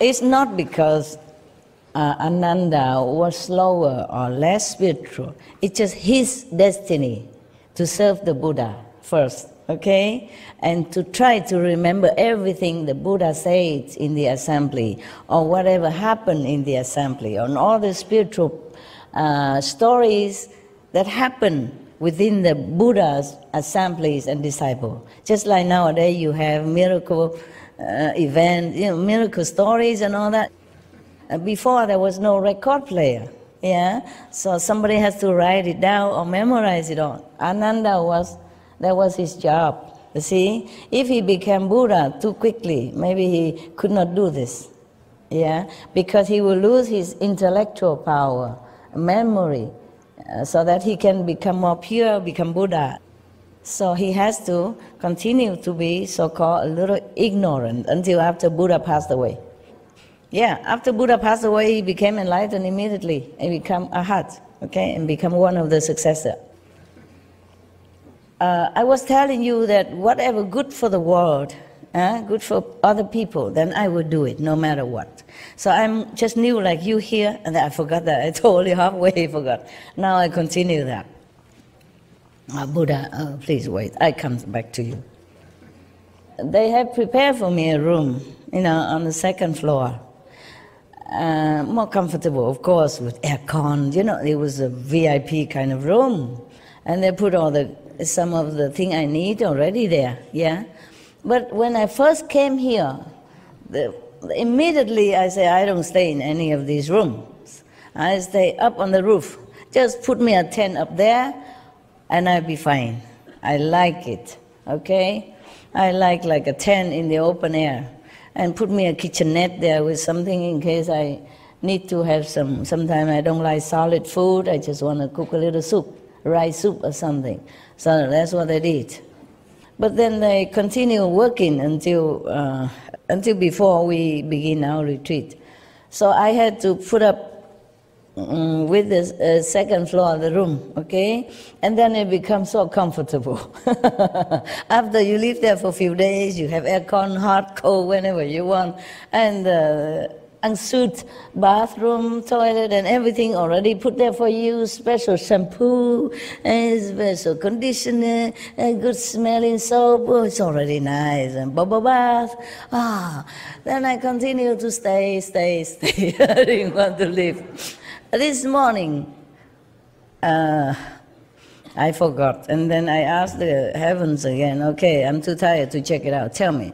It's not because Ananda was slower or less spiritual. It's just his destiny to serve the Buddha first, okay? And to try to remember everything the Buddha said in the assembly, or whatever happened in the assembly, on all the spiritual stories that happen within the Buddha's assemblies and disciples. Just like nowadays you have miracle events, you know, miracle stories and all that. Before there was no record player, yeah? So somebody has to write it down or memorize it all. Ananda that was his job, you see? If he became Buddha too quickly, maybe he could not do this, yeah? Because he will lose his intellectual power, memory, so that he can become more pure, become Buddha. So he has to continue to be so-called a little ignorant until after Buddha passed away. Yeah, after Buddha passed away, he became enlightened immediately and become Arhat, okay, and become one of the successors. I was telling you that whatever good for the world, good for other people, then I would do it no matter what. So I'm just new like you here, and I forgot that. I totally halfway forgot. Now I continue that. Buddha, please wait, I come back to you. They have prepared for me a room, you know, on the second floor. More comfortable, of course, with aircon. You know, it was a VIP kind of room. And they put some of the thing I need already there, yeah? But when I first came here, immediately I say, I don't stay in any of these rooms. I stay up on the roof. Just put me a tent up there, and I'll be fine. I like it, okay? I like a tent in the open air. And put me a kitchenette there with something in case I need to have sometimes I don't like solid food, I just want to cook a little soup, rice soup or something. So that's what I did. But then they continue working until before we begin our retreat. So I had to put up with the second floor of the room, okay? And then it becomes so comfortable. After you live there for a few days, you have aircon, hot, cold, whenever you want, and ensuite bathroom, toilet, and everything already put there for you, special shampoo, and special conditioner, and good smelling soap. Oh, it's already nice, and bubble bath. Then I continue to stay. I didn't want to leave. This morning, I forgot, and then I asked the heavens again, okay, I'm too tired to check it out, tell me,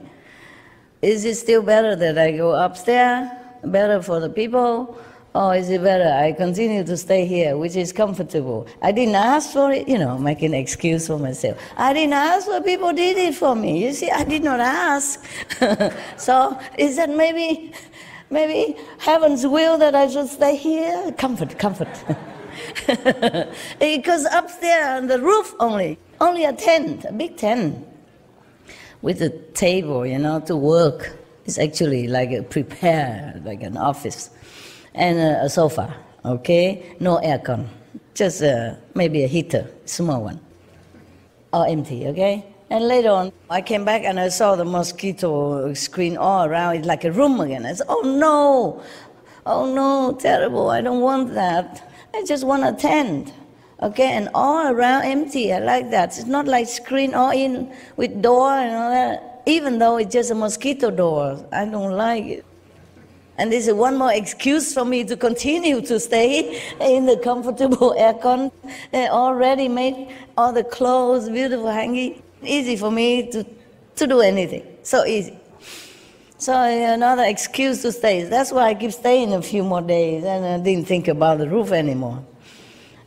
is it still better that I go upstairs, better for the people, or is it better I continue to stay here, which is comfortable? I didn't ask for it, you know, making an excuse for myself. I didn't ask for people did it for me, you see, I did not ask. So, is that maybe heaven's will that I should stay here? Comfort. Because upstairs on the roof only a tent, a big tent, with a table, you know, to work. It's actually like a prepared, like an office, and a sofa, okay? No aircon, just maybe a heater, small one, all empty, okay? And later on, I came back and I saw the mosquito screen all around. It's like a room again. I said, oh no, terrible, I don't want that. I just want a tent, okay? And all around empty, I like that. It's not like screen all in with door and all that. Even though it's just a mosquito door, I don't like it. And this is one more excuse for me to continue to stay in the comfortable aircon. They already made all the clothes, beautiful hanging. Easy for me to do anything, so easy. So another excuse to stay. That's why I keep staying a few more days, and I didn't think about the roof anymore.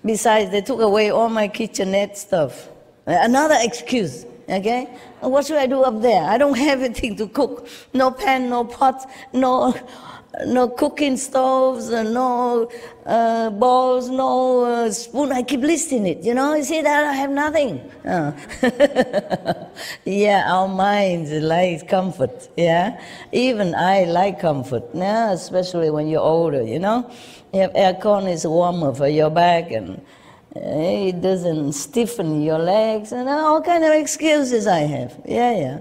Besides, they took away all my kitchenette stuff. Another excuse, okay? What should I do up there? I don't have anything to cook. No pan, no pot, no cooking stoves, no bowls, no spoon. I keep listing it, you know? You see that? I have nothing. Yeah, our minds like comfort, yeah? Even I like comfort, yeah? Especially when you're older, you know? You have aircon, it's warmer for your back, and it doesn't stiffen your legs, and all kind of excuses I have, yeah.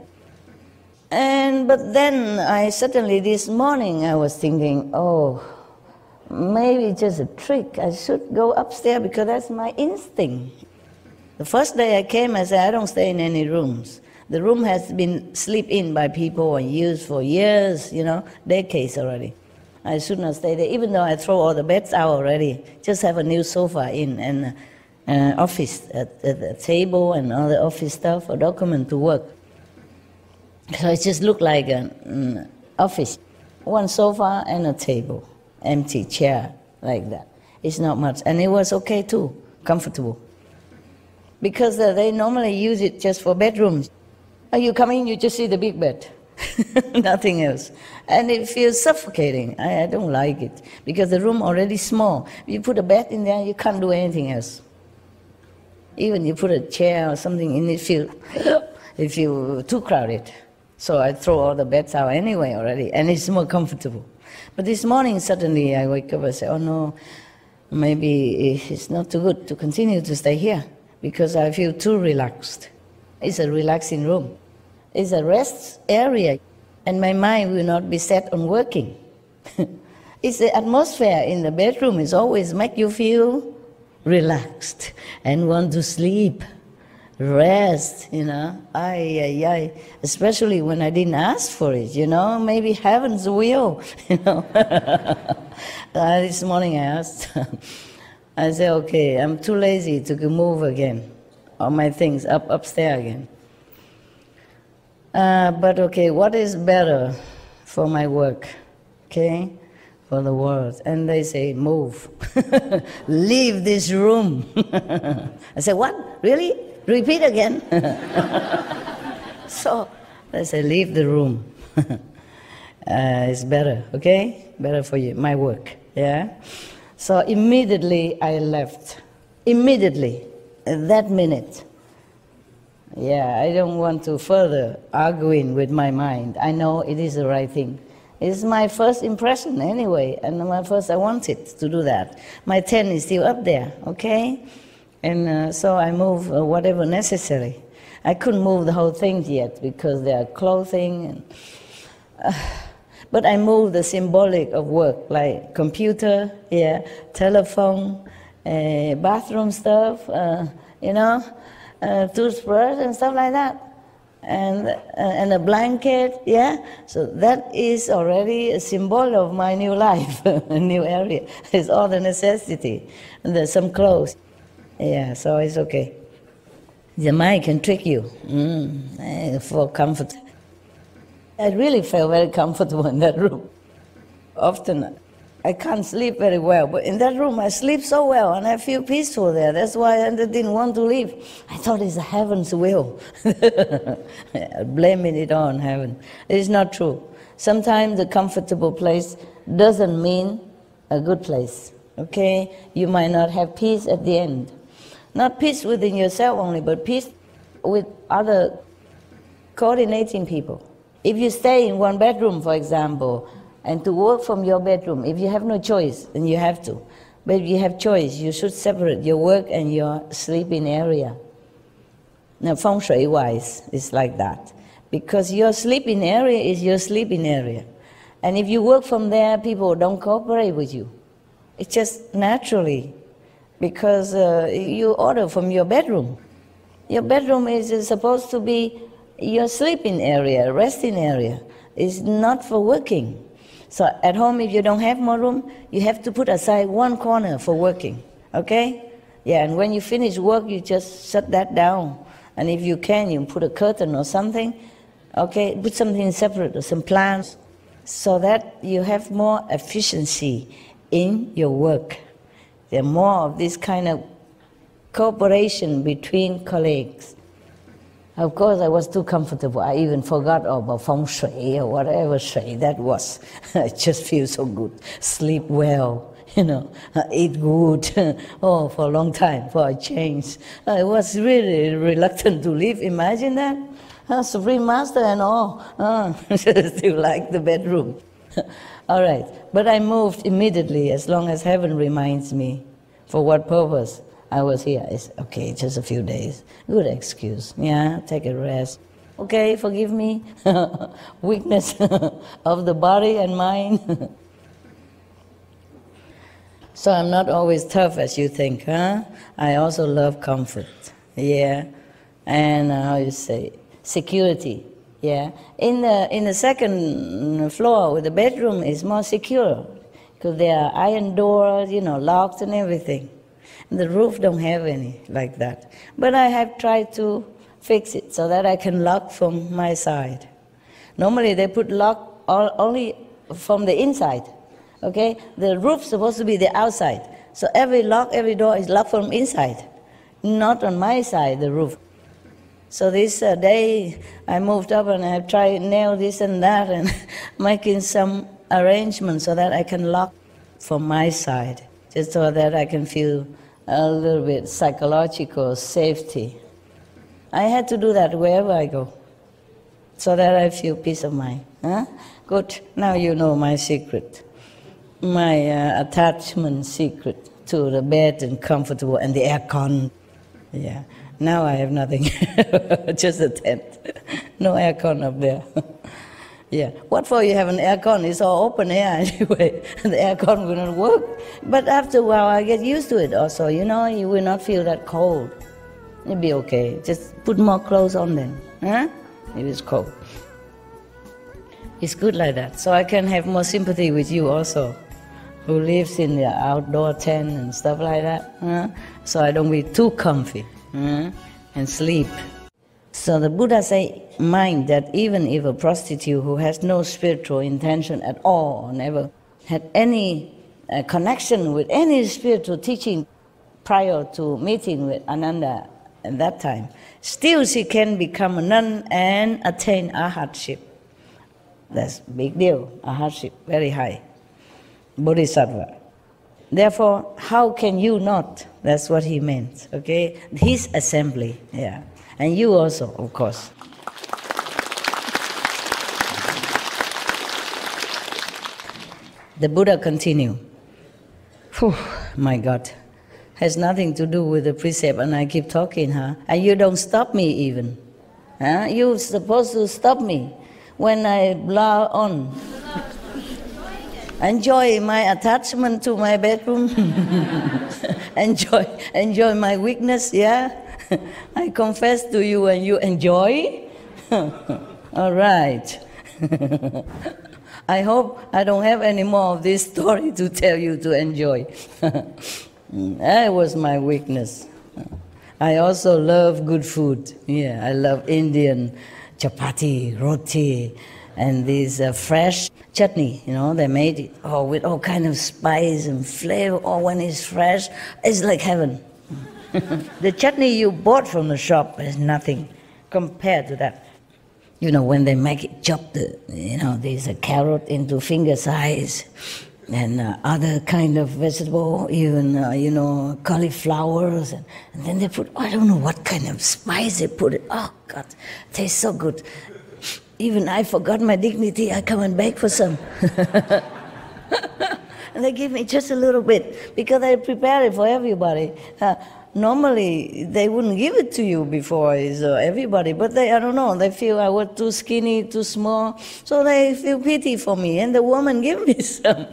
But then suddenly this morning I was thinking, oh, maybe it's just a trick. I should go upstairs because that's my instinct. The first day I came, I said, I don't stay in any rooms. The room has been slept in by people and used for years, you know, decades already. I should not stay there, even though I throw all the beds out already. Just have a new sofa in and office, a table and all the office stuff, a document to work. So it just looked like an office. One sofa and a table, empty chair, like that. It's not much. And it was okay too, comfortable. Because they normally use it just for bedrooms. You come in, you just see the big bed. Nothing else. And it feels suffocating. I don't like it. Because the room already small. You put a bed in there, you can't do anything else. Even you put a chair or something in it, it feels too crowded. So I throw all the beds out anyway already, and it's more comfortable. But this morning, suddenly I wake up and say, oh no, maybe it's not too good to continue to stay here, because I feel too relaxed. It's a relaxing room. It's a rest area, and my mind will not be set on working. It's the atmosphere in the bedroom is always make you feel relaxed and want to sleep, rest, you know. Especially when I didn't ask for it, you know. Maybe heaven's will, you know. This morning I asked, I said, okay, I'm too lazy to move again, all my things upstairs again. But okay, what is better for my work, okay, for the world? And they say, move, leave this room. I said, what, really? Repeat again. So they say, leave the room. It's better, okay, better for you, my work, yeah. So immediately I left, immediately, at that minute. Yeah, I don't want to further arguing with my mind. I know it is the right thing. It's my first impression anyway, and I wanted to do that. My tent is still up there, okay? And so I move whatever necessary. I couldn't move the whole thing yet because there are clothing. But I moved the symbolic of work, like computer, yeah, telephone, bathroom stuff, you know, toothbrush and stuff like that, and a blanket, yeah. So that is already a symbol of my new life, a new area. It's all the necessity, and there's some clothes, yeah. So it's okay. The mind can trick you for comfort. I really felt very comfortable in that room. Often I can't sleep very well, but in that room I sleep so well and I feel peaceful there. That's why I didn't want to leave. I thought it's heaven's will. Blaming it on heaven. It's not true. Sometimes a comfortable place doesn't mean a good place, okay? You might not have peace at the end. Not peace within yourself only, but peace with other coordinating people. If you stay in one bedroom, for example, and to work from your bedroom, if you have no choice, then you have to. But if you have choice, you should separate your work and your sleeping area. Now, feng shui-wise, it's like that. Because your sleeping area is your sleeping area. And if you work from there, people don't cooperate with you. It's just naturally. Because you order from your bedroom. Your bedroom is supposed to be your sleeping area, resting area. It's not for working. So at home, if you don't have more room, you have to put aside one corner for working, okay? Yeah, and when you finish work, you just shut that down. And if you can, you put a curtain or something, okay? Put something separate or some plants so that you have more efficiency in your work. There are more of this kind of cooperation between colleagues. Of course, I was too comfortable. I even forgot about feng shui or whatever shui that was. I just feel so good, sleep well, eat good. Oh, for a long time, for a change. I was really reluctant to leave. Imagine that. Supreme Master and all. Still like the bedroom. All right, but I moved immediately as long as heaven reminds me for what purpose I was here. It's okay, just a few days. Good excuse. Yeah, take a rest. Okay, forgive me. Weakness of the body and mind. So I'm not always tough as you think, huh? I also love comfort. Yeah, and how you say, security. Yeah, in the second floor with the bedroom is more secure because there are iron doors, locked and everything. And the roof don't have any like that. But I have tried to fix it so that I can lock from my side. Normally they put lock only from the inside. Okay, the roof's supposed to be the outside. So every door is locked from inside, not on my side, the roof. So this day I moved up and I tried nail this and that and making some arrangements so that I can lock from my side, just so that I can feel a little bit psychological safety. I had to do that wherever I go, so that I feel peace of mind. Huh? Good, now you know my secret, my attachment secret to the bed and comfortable and the aircon. Yeah. Now I have nothing, just a tent. No aircon up there. Yeah. What for you have an aircon? It's all open air anyway. The aircon will not work. But after a while I get used to it also. You will not feel that cold. It'll be okay. Just put more clothes on then. Huh? It is cold. It's good like that. So I can have more sympathy with you also, who lives in the outdoor tent and stuff like that. Huh? So I don't be too comfy. And sleep. So the Buddha say, mind that even if a prostitute who has no spiritual intention at all, or never had any connection with any spiritual teaching prior to meeting with Ananda at that time, still she can become a nun and attain arhatship. That's a big deal, arhatship, very high. Bodhisattva. Therefore, how can you not? That's what he meant, okay? His assembly, yeah. And you also, of course. The Buddha continued. My God, has nothing to do with the precept, and I keep talking, huh? And you don't stop me even. Huh? You're supposed to stop me when I blah on. Enjoy my attachment to my bedroom. enjoy my weakness, yeah? I confess to you and you enjoy? All right. I hope I don't have any more of this story to tell you to enjoy. That was my weakness. I also love good food. Yeah, I love Indian chapati, roti, and this fresh chutney, they made it with all kind of spice and flavor. When it's fresh, it's like heaven. The chutney you bought from the shop is nothing compared to that. When they make it, chop there's a carrot into finger size, and other kind of vegetable, even cauliflowers, and then they put, I don't know what kind of spice they put it. Oh God, tastes so good. Even I forgot my dignity, I come and beg for some. And they give me just a little bit, because I prepare it for everybody. Normally, they wouldn't give it to you before everybody, but I don't know, they feel I was too skinny, too small, so they feel pity for me, and the woman gave me some.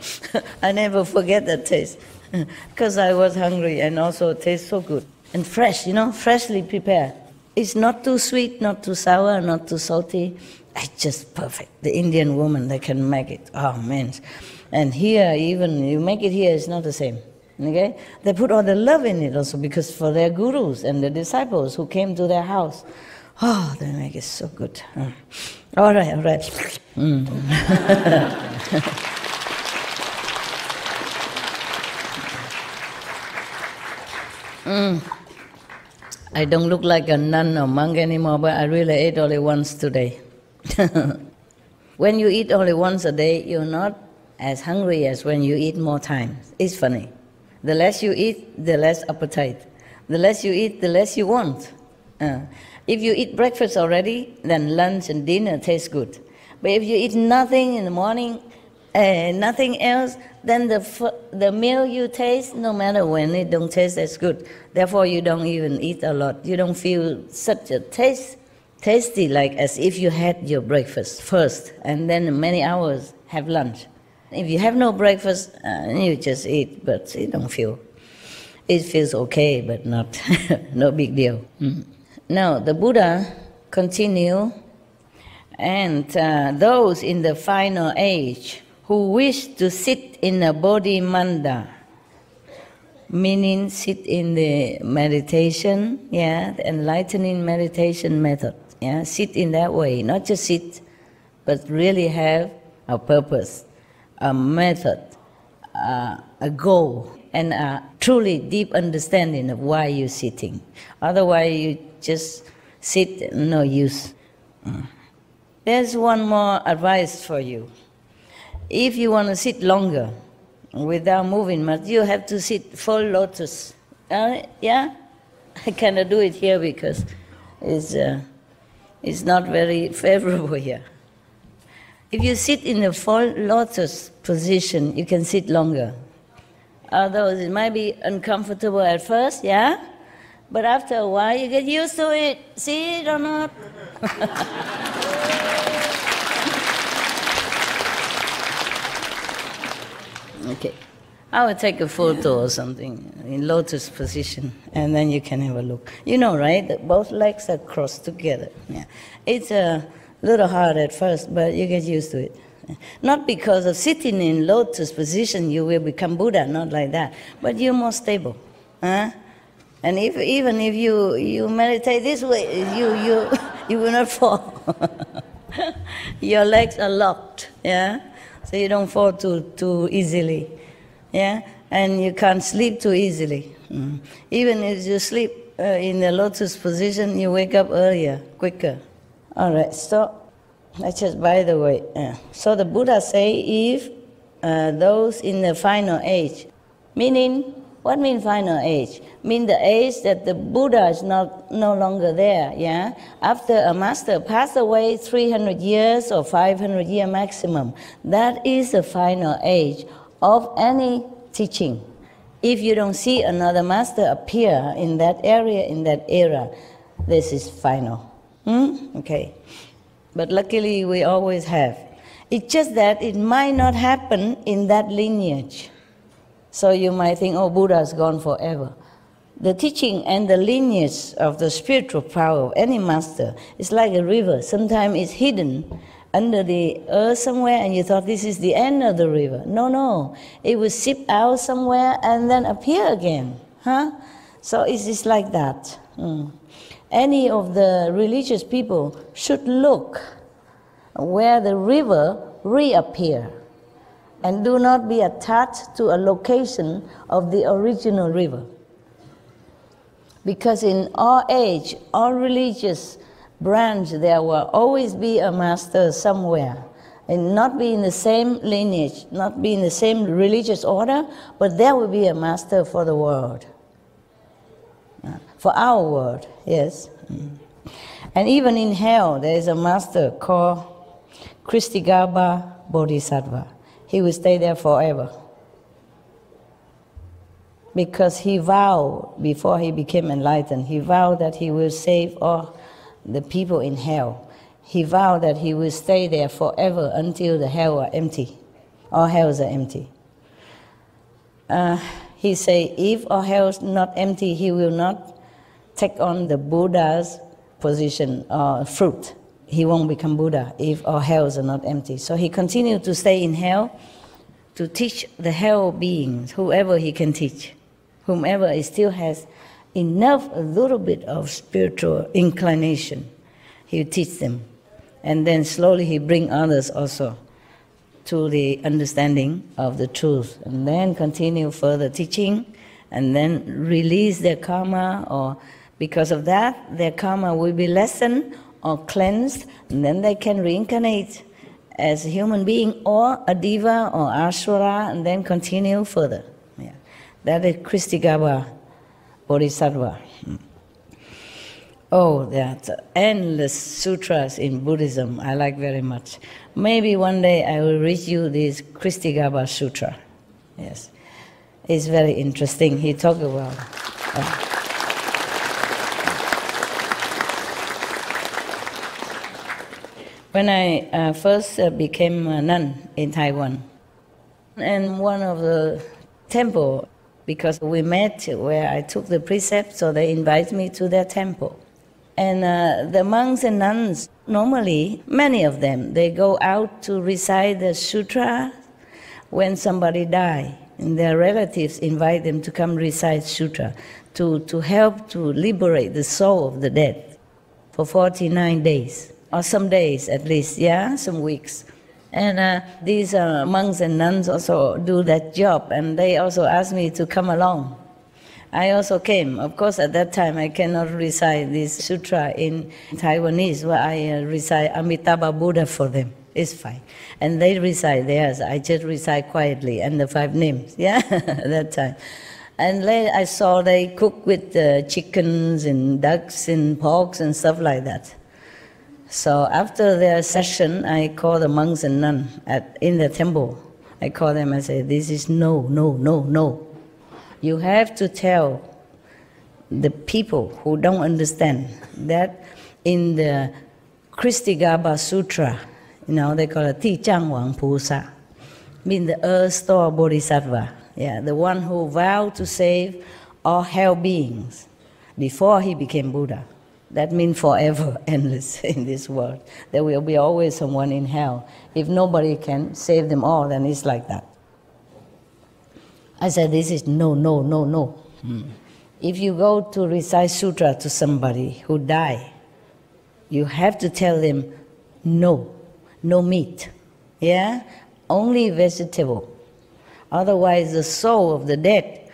I never forget that taste, because I was hungry, and also it tastes so good. And fresh, freshly prepared. It's not too sweet, not too sour, not too salty. It's just perfect. The Indian woman, they can make it. Oh, man. And here, even you make it here, it's not the same. Okay? They put all the love in it also, because for their gurus and the disciples who came to their house, oh, they make it so good. All right, all right. I don't look like a nun or monk anymore, but I really ate only once today. When you eat only once a day, you're not as hungry as when you eat more times. It's funny. The less you eat, the less appetite. The less you eat, the less you want. If you eat breakfast already, then lunch and dinner taste good. But if you eat nothing in the morning, nothing else, then the meal you taste, no matter when, it don't taste as good. Therefore, you don't even eat a lot. You don't feel such a tasty like as if you had your breakfast first, and then many hours have lunch. If you have no breakfast, you just eat, but you don't feel. It feels okay, but not no big deal. Now, the Buddha continue, and those in the final age who wish to sit in a bodhimanda, meaning sit in the meditation, the enlightening meditation method. Sit in that way, not just sit, but really have a purpose, a method, a goal, and a truly deep understanding of why you're sitting. Otherwise, you just sit, no use. There's one more advice for you. If you want to sit longer without moving much, you have to sit full lotus. I cannot do it here because it's not very favorable here. If you sit in the full lotus position, you can sit longer. Although it might be uncomfortable at first, but after a while you get used to it. See it or not? Okay, I will take a photo or something in lotus position, and then you can have a look. You know, right? That both legs are crossed together. It's a little hard at first, but you get used to it. Not because of sitting in lotus position you will become Buddha, not like that, but you're more stable. And even if you meditate this way, you will not fall. Your legs are locked, so you don't fall too easily, and you can't sleep too easily. Even if you sleep in the lotus position, you wake up earlier, quicker. All right, so that's just by the way. So the Buddha say, if those in the final age, meaning, what means final age? Mean the age that the Buddha is no longer there, After a master passed away 300 years or 500 years maximum, that is the final age of any teaching. If you don't see another master appear in that area, in that era, this is final. Okay. But luckily we always have. It's just that it might not happen in that lineage. So you might think, oh, Buddha's gone forever. The teaching and the lineage of the spiritual power of any master is like a river. Sometimes it's hidden under the earth somewhere, and you thought this is the end of the river. No. It will seep out somewhere and then appear again. So it's just like that. Any of the religious people should look where the river reappear, and do not be attached to a location of the original river. Because in all age, all religious branch, there will always be a master somewhere, and not be in the same lineage, not be in the same religious order, but there will be a master for the world. For our world, yes. And even in hell, there is a master called Kristigaba Bodhisattva. He will stay there forever. Because he vowed, before he became enlightened, he vowed that he will save all the people in hell. He vowed that he will stay there forever until the hell are empty. All hells are empty. He said, if all hell's not empty, he will not take on the Buddha's position or fruit. He won't become Buddha if all hells are not empty. So he continued to stay in hell to teach the hell beings, whoever he can teach. Whomever still has enough, a little bit of spiritual inclination, he will teach them. And then slowly he bring others also to the understanding of the truth. And then continue further teaching, and then release their karma or Because of that, their karma will be lessened or cleansed, and then they can reincarnate as a human being or a diva or asura, and then continue further. Yeah. That is Kristigaba Bodhisattva. Oh, there are endless sutras in Buddhism I like very much. Maybe one day I will read you this Kristigaba Sutra. Yes, it's very interesting. He talked about when I first became a nun in Taiwan, and one of the temple, because we met where I took the precept, so they invited me to their temple. And the monks and nuns, normally, many of them, they go out to recite the sutra when somebody dies. And their relatives invite them to come recite sutra to help to liberate the soul of the dead for 49 days, or some days at least, yeah, some weeks. And these monks and nuns also do that job, and they also asked me to come along. I also came. Of course, at that time, I cannot recite this sutra in Taiwanese, where I recite Amitabha Buddha for them. It's fine. And they recite theirs. I just recite quietly, and the 5 names, yeah, at that time. And later I saw they cook with chickens and ducks and porks and stuff like that. So after their session, I called the monks and nuns in the temple. I called them and said, this is no, no, no, no. You have to tell the people who don't understand that in the Kristigaba Sutra, they call it Ti Chang Wang Pusa, means the earth store bodhisattva, the one who vowed to save all hell beings before he became Buddha. That means forever, endless in this world. There will be always someone in hell. If nobody can save them all, then it's like that. I said, this is no, no, no, no. If you go to recite sutra to somebody who died, you have to tell them, no, no meat, only vegetable. Otherwise, the soul of the dead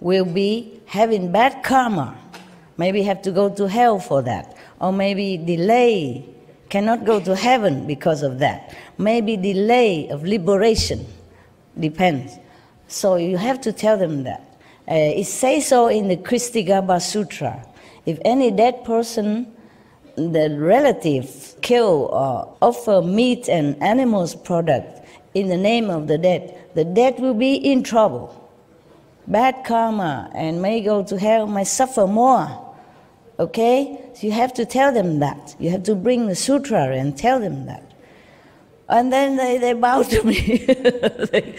will be having bad karma. Maybe have to go to hell for that. Or maybe delay, cannot go to heaven because of that. Maybe delay of liberation, depends. So you have to tell them that. It says so in the Kristigaba Sutra. If any dead person, the relative, kill or offer meat and animals product in the name of the dead will be in trouble. Bad karma, and may go to hell, might suffer more. Okay? So you have to tell them that. You have to bring the sutra and tell them that. And then they bow to me. They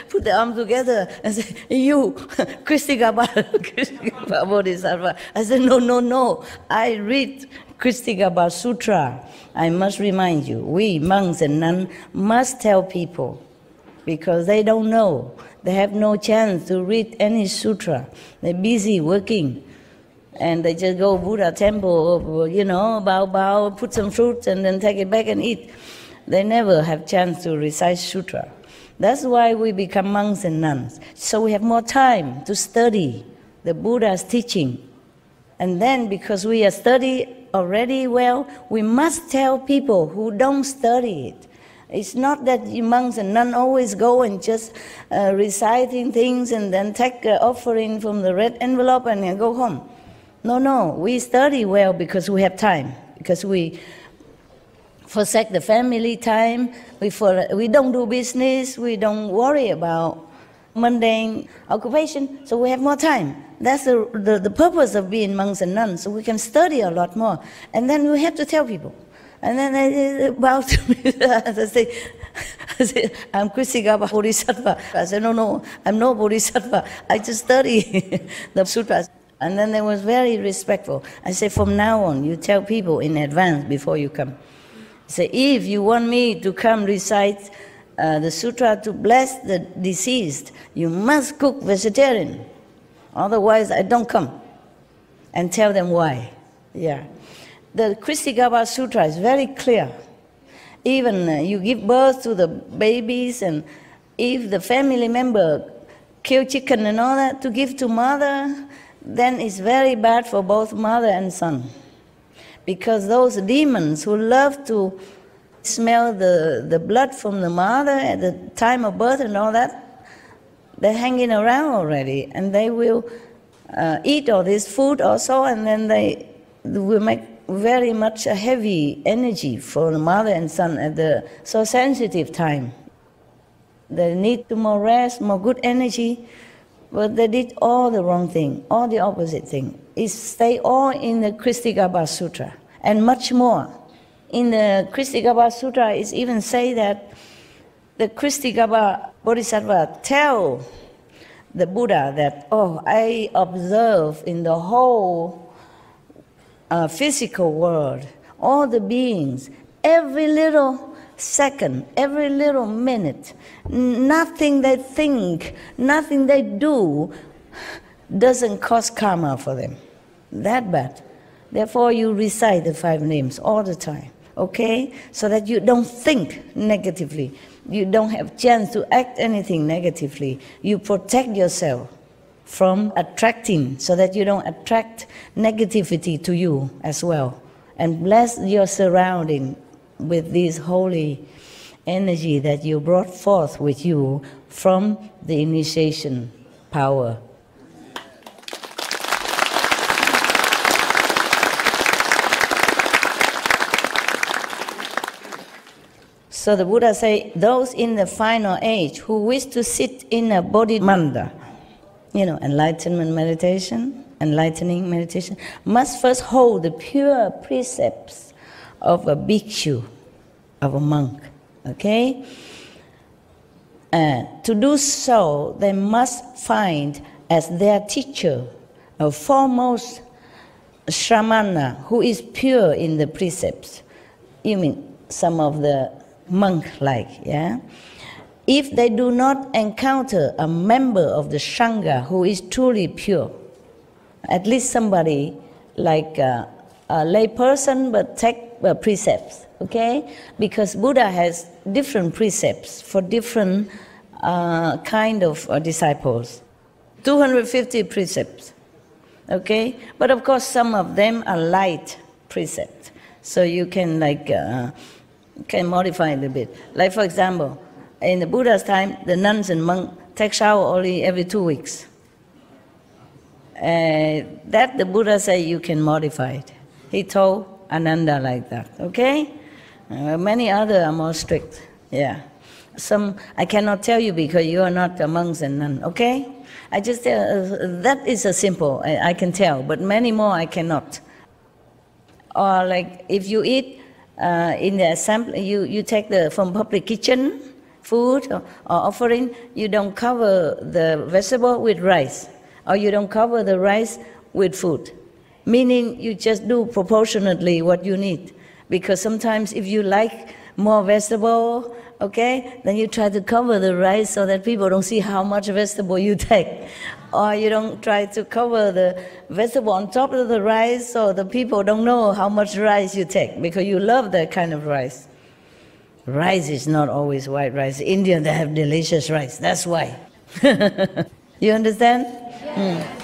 put their arms together and say, you, Kristigaba Bodhisattva. I said, no, no, no. I read Kristigaba Sutra. I must remind you, we monks and nuns must tell people, because they don't know. They have no chance to read any sutra. They're busy working. And they just go Buddha temple, bow, put some fruit, and then take it back and eat. They never have chance to recite sutra. That's why we become monks and nuns. So we have more time to study the Buddha's teaching. And then because we are study already well, we must tell people who don't study it. It's not that you monks and nuns always go and just reciting things and then take an offering from the red envelope and go home. No, no, we study well because we have time, because we forsake the family time, we don't do business, we don't worry about mundane occupation, so we have more time. That's the purpose of being monks and nuns, so we can study a lot more. And then we have to tell people. And then they bow to me. I say, I'm Kristigaba Bodhisattva. I said, no, no, I'm no Bodhisattva. I just study the sutras. And then they was very respectful. I said, from now on, you tell people in advance before you come. I said, if you want me to come recite the sutra to bless the deceased, you must cook vegetarian. Otherwise, I don't come. And tell them why. Yeah. The Kristigaba Sutra is very clear. Even you give birth to the babies, and if the family member kill chicken and all that to give to mother, then it's very bad for both mother and son. Because those demons who love to smell the blood from the mother at the time of birth and all that, they're hanging around already, and they will eat all this food also, and then they will make very much a heavy energy for the mother and son at the so sensitive time. They need more rest, more good energy, but they did all the wrong thing, all the opposite thing. It's stay all in the Kristigabha Sutra, and much more. In the Kristigabha Sutra, it's even say that the Kristigabha Bodhisattva tell the Buddha that, oh, I observe in the whole physical world, all the beings, every little second, every little minute, nothing they think, nothing they do doesn't cause karma for them. That bad. Therefore, you recite the 5 names all the time, okay? So that you don't think negatively. You don't have chance to act anything negatively. You protect yourself from attracting, so that you don't attract negativity to you as well. And bless your surrounding with this holy energy that you brought forth with you from the initiation power. So the Buddha say, those in the final age who wish to sit in a bodhimanda, enlightenment meditation, enlightening meditation, must first hold the pure precepts of a bhikshu, of a monk, okay? To do so, they must find as their teacher a foremost shramana who is pure in the precepts. You mean some of the monk-like, yeah? If they do not encounter a member of the Sangha who is truly pure, at least somebody like a lay person but take precepts, okay? Because Buddha has different precepts for different kind of disciples. 250 precepts, okay? But of course some of them are light precepts, so you can can modify a little bit. Like for example, in the Buddha's time, the nuns and monks take shower only every 2 weeks. That the Buddha said you can modify it. He told Ananda like that, okay? Many other are more strict, yeah. Some I cannot tell you because you are not a monks and nuns, okay? I just tell, that is a simple, I can tell, but many more I cannot. Or like if you eat in the assembly, you take from public kitchen, food or offering, you don't cover the vegetable with rice, or you don't cover the rice with food. Meaning you just do proportionately what you need. Because sometimes if you like more vegetable, okay, then you try to cover the rice so that people don't see how much vegetable you take. Or you don't try to cover the vegetable on top of the rice so the people don't know how much rice you take, because you love that kind of rice. Rice is not always white rice. Indians, they have delicious rice, that's why. You understand? Yeah.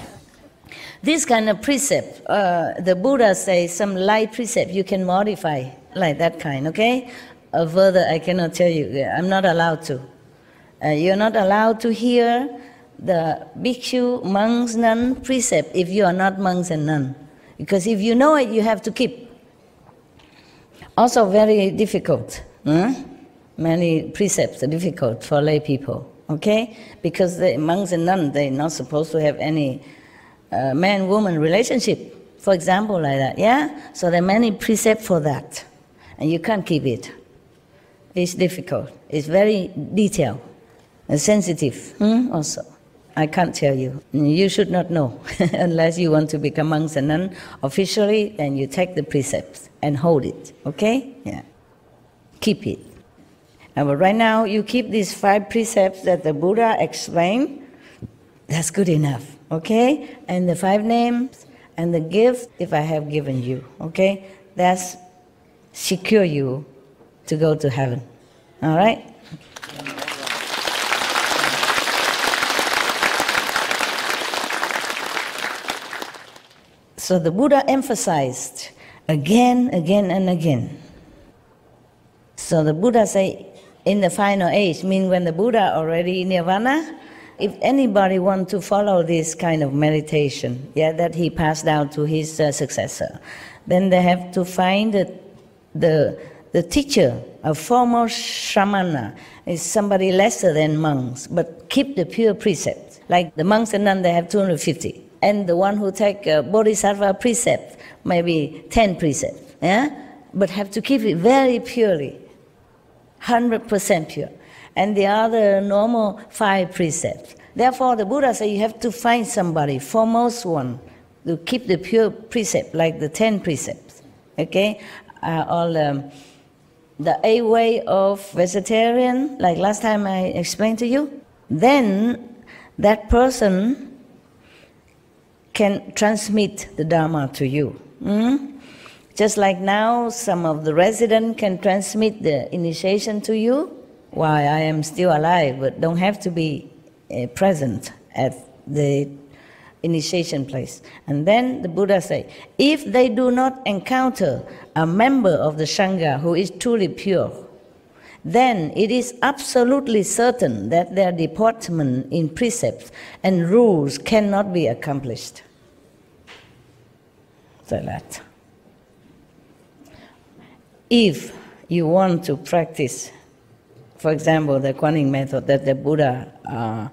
This kind of precept, the Buddha says some light precept you can modify, like that kind, okay? Further, I cannot tell you, I'm not allowed to. You're not allowed to hear the bhikshu, monks, nun precept if you are not monks and nun. Because if you know it, you have to keep. Also very difficult. Many precepts are difficult for lay people, okay? Because the monks and nuns, they're not supposed to have any man-woman relationship, for example, like that, yeah? So there are many precepts for that, and you can't keep it. It's difficult. It's very detailed and sensitive also. I can't tell you. You should not know unless you want to become monks and nuns officially, and you take the precepts and hold it, okay? Yeah. Keep it. But right now, you keep these 5 precepts that the Buddha explained. That's good enough, okay? And the 5 names and the gift, if I have given you, okay? That's secure you to go to heaven, all right? So the Buddha emphasized again, again, and again. So the Buddha say, in the final age, mean when the Buddha already nirvana, if anybody want to follow this kind of meditation, that he passed down to his successor, then they have to find the teacher, a foremost shamana, is somebody lesser than monks, but keep the pure precepts. Like the monks and nuns, they have 250. And the one who take bodhisattva precept, maybe 10 precepts, but have to keep it very purely, 100% pure. And the other normal 5 precepts. Therefore, the Buddha said you have to find somebody, foremost one, to keep the pure precept, like the 10 precepts. Okay? All the 8 way of vegetarian, like last time I explained to you. Then that person can transmit the Dharma to you. Just like now, some of the residents can transmit the initiation to you while I am still alive, but don't have to be present at the initiation place. And then the Buddha say, if they do not encounter a member of the Sangha who is truly pure, then it is absolutely certain that their deportment in precepts and rules cannot be accomplished. So that. If you want to practice, for example, the Kuan Yin method that the Buddha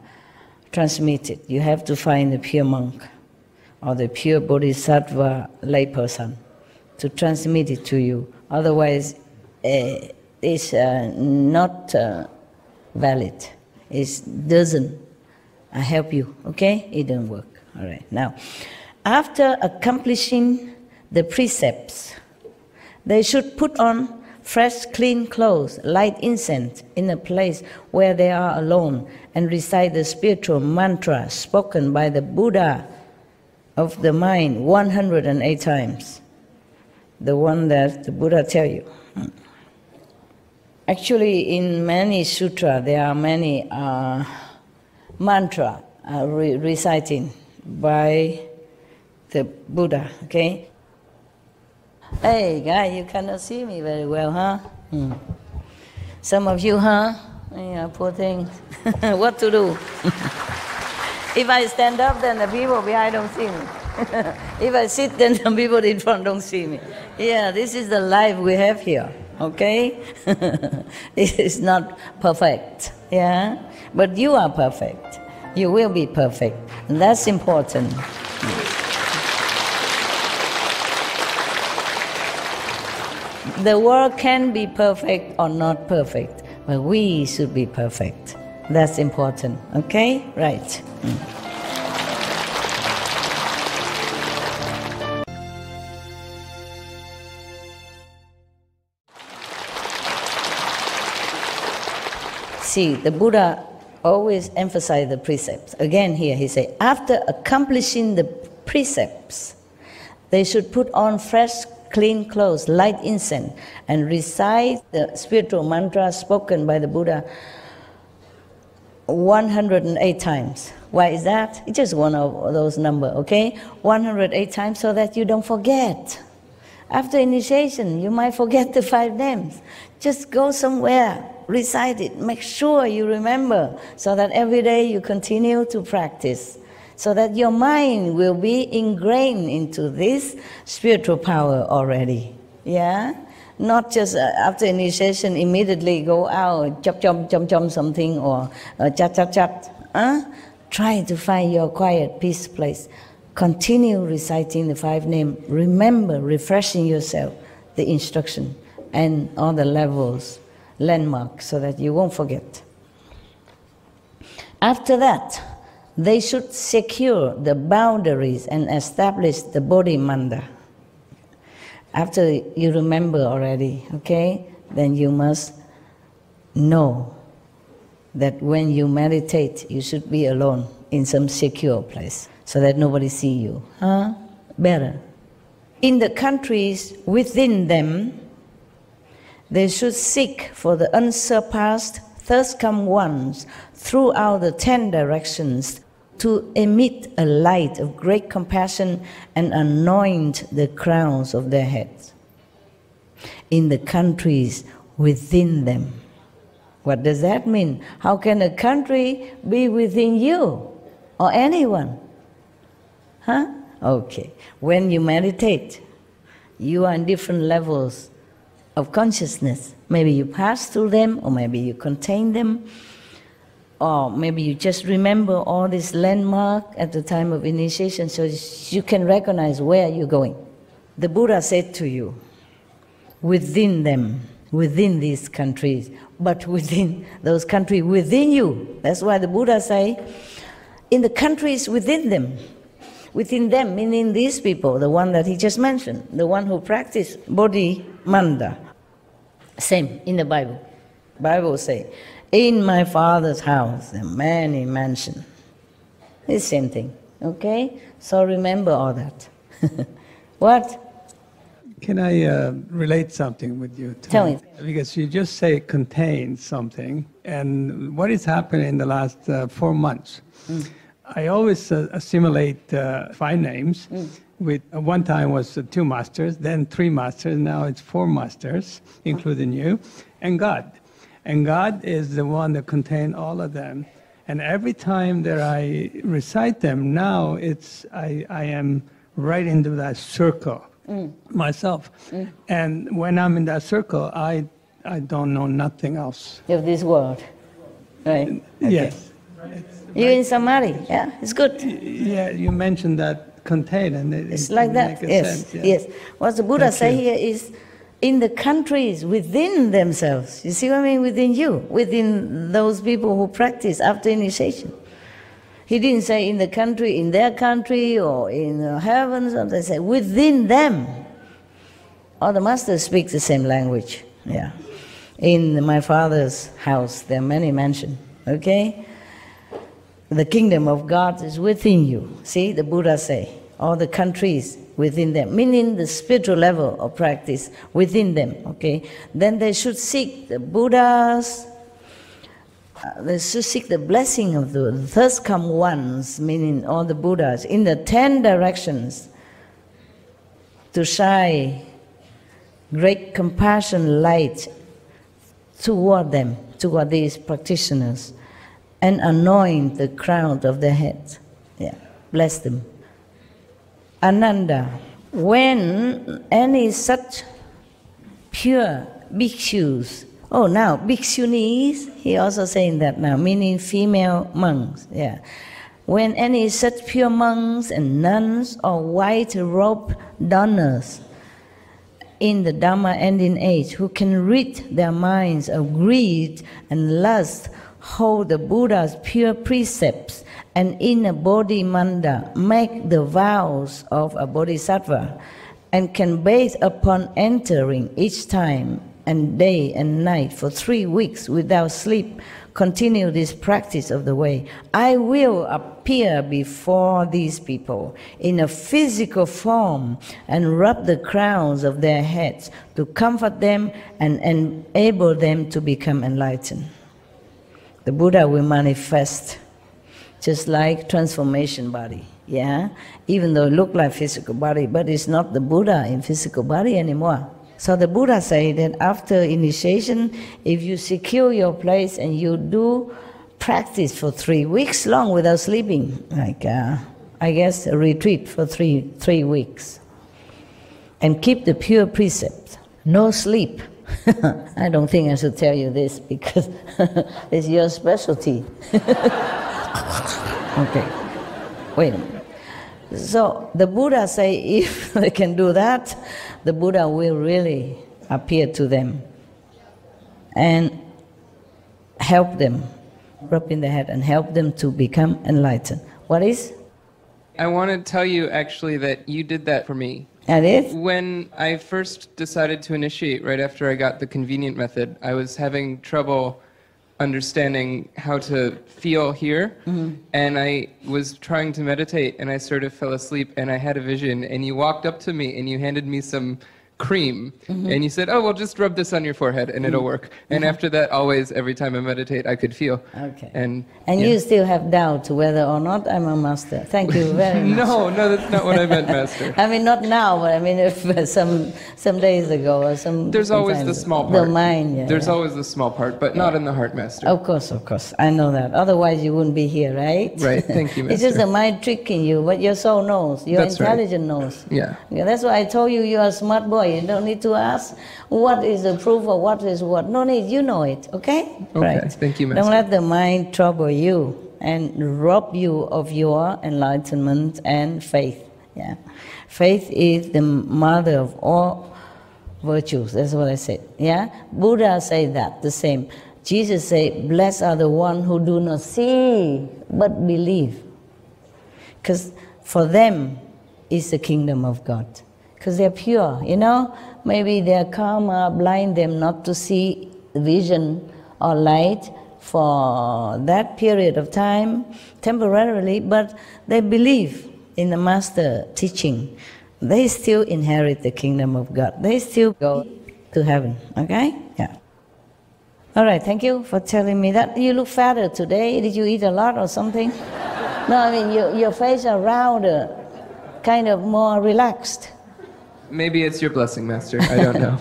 transmitted, you have to find a pure monk or the pure bodhisattva layperson to transmit it to you. Otherwise, it's not valid. It doesn't help you, okay? It doesn't work. All right. Now, after accomplishing the precepts, they should put on fresh, clean clothes, light incense in a place where they are alone, and recite the spiritual mantra spoken by the Buddha of the mind 108 times. The one that the Buddha tell you. Actually, in many sutras, there are many mantra reciting by the Buddha, okay? Hey, guy, you cannot see me very well, huh? Some of you, huh? Yeah, poor thing. What to do? If I stand up, then the people behind don't see me. If I sit, then the people in front don't see me. Yeah, this is the life we have here, okay? It is not perfect, yeah? But you are perfect. You will be perfect. And that's important. The world can be perfect or not perfect, but we should be perfect. That's important, okay? Right. See, the Buddha always emphasized the precepts. Again here he said, after accomplishing the precepts, they should put on fresh, clean clothes, light incense, and recite the spiritual mantra spoken by the Buddha 108 times. Why is that? It's just one of those numbers, okay? 108 times so that you don't forget. After initiation, you might forget the 5 names. Just go somewhere, recite it, make sure you remember, so that every day you continue to practice, so that your mind will be ingrained into this spiritual power already, yeah? Not just after initiation, immediately go out, chop something, or chat. Try to find your quiet, peace place. Continue reciting the 5 names. Remember, refreshing yourself, the instruction, and all the levels, landmarks, so that you won't forget. After that, they should secure the boundaries and establish the Bodhi Manda. After you remember already, okay, then you must know that when you meditate, you should be alone in some secure place so that nobody see you. Better. In the countries within them, they should seek for the unsurpassed thirst-come ones throughout the 10 directions to emit a light of great compassion and anoint the crowns of their heads in the countries within them. What does that mean? How can a country be within you or anyone? Huh? Okay. When you meditate, you are in different levels of consciousness. Maybe you pass through them, or maybe you contain them, or maybe you just remember all this landmark at the time of initiation so you can recognize where you're going. The Buddha said to you, within them, within these countries, but within those countries within you. That's why the Buddha say, in the countries within them. Within them, meaning these people, the one that he just mentioned, the one who practice Bodhi Manda. Same in the Bible. Bible say, in my Father's house there are many mansions. It's the same thing, okay? So remember all that. What? Can I relate something with you? Tell me. Because you just say contain something, and what is happening in the last 4 months? I always assimilate 5 names. With one time was 2 masters, then 3 masters, now it's 4 masters, including you, and God. And God is the one that contains all of them. And every time that I recite them, now I am right into that circle myself. And when I'm in that circle, I don't know nothing else. Of this world, right? Okay. Yes. You're in Samadhi, yeah, it's good. Yeah, you mentioned that contain, and it's like that, yes, sense, yes. What the Buddha say here is, in the countries within themselves. You see what I mean? Within you, within those people who practice after initiation. He didn't say in the country, in their country, or in heaven, something. He said within them. All the masters speak the same language, yeah. In my Father's house, there are many mansions, okay? The kingdom of God is within you. See, the Buddha say, all the countries within them, meaning the spiritual level of practice within them, okay? Then they should seek the Buddhas, they should seek the blessing of the first come ones, meaning all the Buddhas, in the 10 directions to shine great compassion light toward them, toward these practitioners, and anoint the crown of their heads. Yeah, bless them. Ananda, when any such pure bhikshus, oh now, bhikshunis, he also saying that now, meaning female monks, yeah. When any such pure monks and nuns or white-robed donors in the Dhamma ending age who can rid their minds of greed and lust, hold the Buddha's pure precepts, and in a Bodhi Manda make the vows of a Bodhisattva, and can bathe upon entering each time and day and night for 3 weeks without sleep, continue this practice of the way, I will appear before these people in a physical form and rub the crowns of their heads to comfort them and enable them to become enlightened. The Buddha will manifest just like transformation body, yeah? Even though it looks like physical body, but it's not the Buddha in physical body anymore. So the Buddha say that after initiation, if you secure your place and you do practice for 3 weeks long without sleeping, like I guess a retreat for three weeks, and keep the pure precepts, no sleep. I don't think I should tell you this because it's your specialty. Okay, wait a minute. So the Buddha say if they can do that, the Buddha will really appear to them and help them, rub in the head and help them to become enlightened. What is? I want to tell you actually that you did that for me. And it? When I first decided to initiate, right after I got the convenient method, I was having trouble understanding how to feel here, and I was trying to meditate, and I sort of fell asleep, and I had a vision, and you walked up to me, and you handed me some cream, and you said, "Oh, well, just rub this on your forehead and it'll work." And after that, always, every time I meditate, I could feel. Okay. And yeah. You still have doubt whether or not I'm a master. Thank you very much. No, that's not what I meant, Master. I mean, not now, but I mean, if some days ago or some. There's always the small part. The mind, yeah. There's always the small part, but not in the heart, Master. Of course, I know that. Otherwise, you wouldn't be here, right? Right. Thank you, Master. It's just the mind tricking you, but your soul knows. Your intelligence knows. Yeah. That's why I told you you're a smart boy. You don't need to ask what is the proof or what is what. No need. You know it. Okay. Okay. Right. Thank you, Master. Don't let the mind trouble you and rob you of your enlightenment and faith. Yeah. Faith is the mother of all virtues. That's what I said. Yeah. Buddha said that the same. Jesus said, "Blessed are the ones who do not see but believe," because for them is the kingdom of God. Because they're pure, you know. Maybe their karma blind them not to see vision or light for that period of time, temporarily, but they believe in the master teaching. They still inherit the kingdom of God. They still go to heaven, okay? Yeah. All right, thank you for telling me that. You look fatter today. Did you eat a lot or something? No, I mean, your face is rounder, kind of more relaxed. Maybe it's your blessing, Master. I don't know.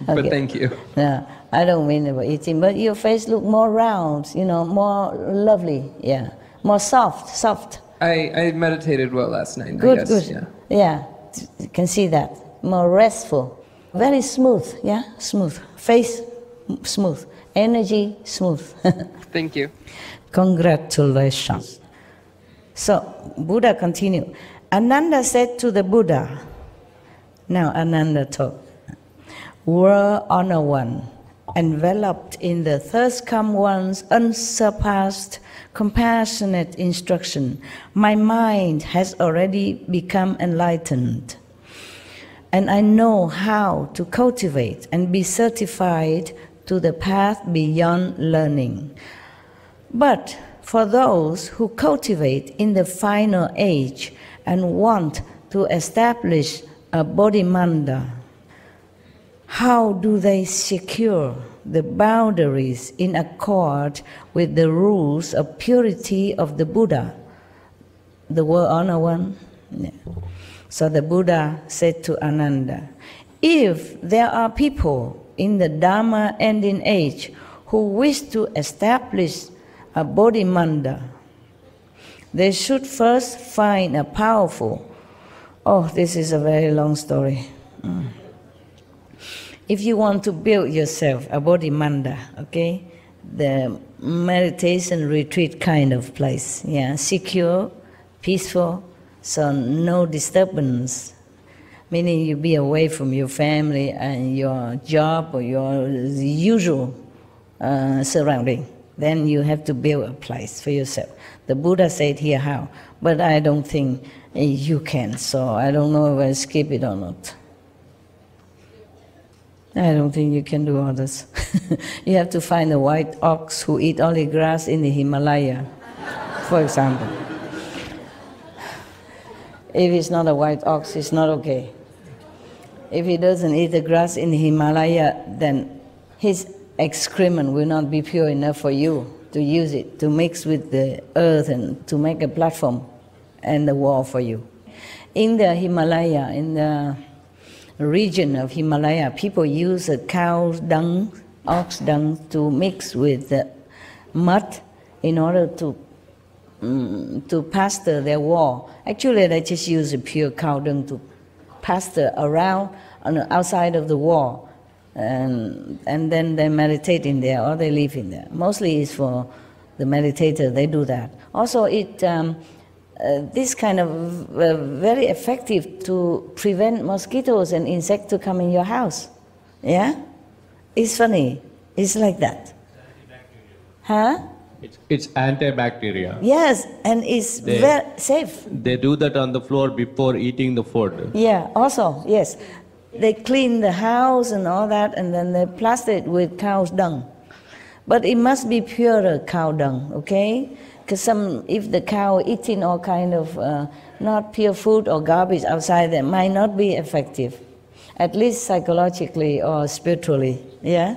Okay. But thank you. No, I don't mean about eating, but your face look more round, you know, more lovely, yeah. More soft. I meditated well last night, Good, I guess. good. Yeah, you can see that. More restful. Very smooth, yeah, smooth. Face smooth. Energy smooth. Thank you. Congratulations. So, Buddha continued. Ananda said to the Buddha, now Ananda talk, "Were Honor One, enveloped in the thirst come one's unsurpassed, compassionate instruction, my mind has already become enlightened, and I know how to cultivate and be certified to the path beyond learning. But for those who cultivate in the final age and want to establish a bodhimanda, how do they secure the boundaries in accord with the rules of purity of the Buddha?" The word honor one. Yeah. So the Buddha said to Ananda, "If there are people in the Dharma ending age who wish to establish a bodhimanda, they should first find a powerful..." Oh, this is a very long story. If you want to build yourself a bodhimanda, okay, the meditation retreat kind of place, yeah, secure, peaceful, so no disturbance, meaning you be away from your family and your job or your usual surrounding. Then you have to build a place for yourself. The Buddha said here how, but I don't think you can, so I don't know if I skip it or not. I don't think you can do all this. You have to find a white ox who eat only grass in the Himalaya, for example. If it's not a white ox, it's not okay. If he doesn't eat the grass in the Himalaya, then his excrement will not be pure enough for you to use it, to mix with the earth and to make a platform and the wall for you. In the Himalaya, in the region of Himalaya, people use a cow dung, ox dung, to mix with the mud in order to pasture their wall. Actually, they just use a pure cow dung to pasture around on the outside of the wall, and then they meditate in there or they live in there. Mostly it's for the meditator, they do that. Also, this kind of very effective to prevent mosquitoes and insects to come in your house. Yeah? It's funny. It's like that. Huh? It's antibacterial. Yes, and it's very safe. They do that on the floor before eating the food. Yeah, also, yes. They clean the house and all that, and then they plaster it with cow's dung. But it must be purer cow dung, okay? Because if the cow eating all kind of not pure food or garbage outside, that might not be effective. at least psychologically or spiritually. Yeah,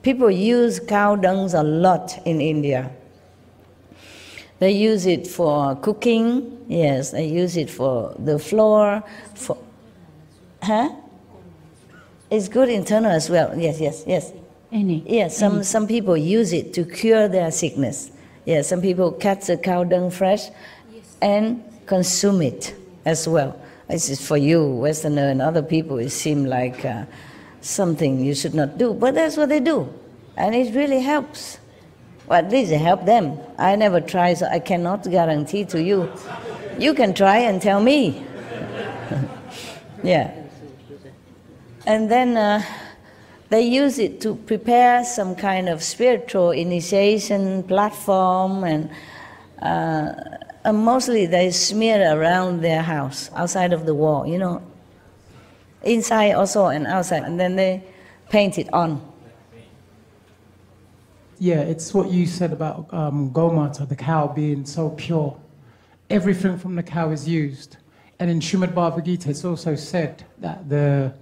people use cow dung a lot in India. They use it for cooking. Yes, they use it for the floor. For, huh? It's good internal as well. Yes, yes, yes. Yes, some people use it to cure their sickness. Yes, some people catch the cow dung fresh and consume it as well. This is for you, Westerner, and other people. It seems like something you should not do, but that's what they do, and it really helps. Well, at least it helps them. I never tried, so I cannot guarantee to you. You can try and tell me. Yeah. And then they use it to prepare some kind of spiritual initiation platform, and mostly they smear around their house, outside of the wall, you know, inside also and outside, and then they paint it on. Yeah, it's what you said about Gomata, the cow being so pure. Everything from the cow is used. And in Srimad Bhagavad Gita, it's also said that the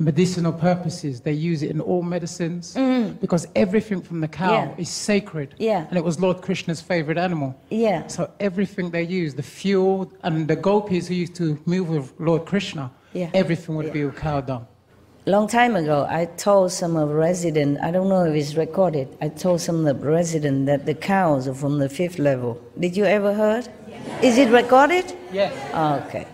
medicinal purposes, they use it in all medicines because everything from the cow is sacred. Yeah. And it was Lord Krishna's favorite animal. Yeah. So everything they use, the fuel, and the gopis who used to move with Lord Krishna, everything would be with cow dung. Long time ago, I told some of residents, I don't know if it's recorded, I told some of the residents that the cows are from the 5th level. Did you ever heard? Yeah. Is it recorded? Yes. Oh, okay.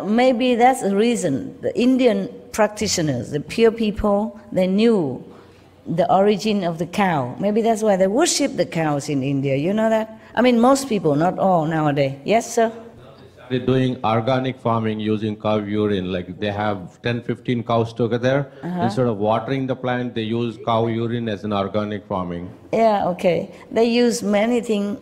Maybe that's the reason. The Indian practitioners, the pure people, they knew the origin of the cow. Maybe that's why they worship the cows in India. You know that? I mean, most people, not all nowadays. Yes, sir? They're doing organic farming using cow urine. Like they have 10, 15 cows together. Instead of watering the plant, they use cow urine as an organic farming. Yeah, okay. They use many things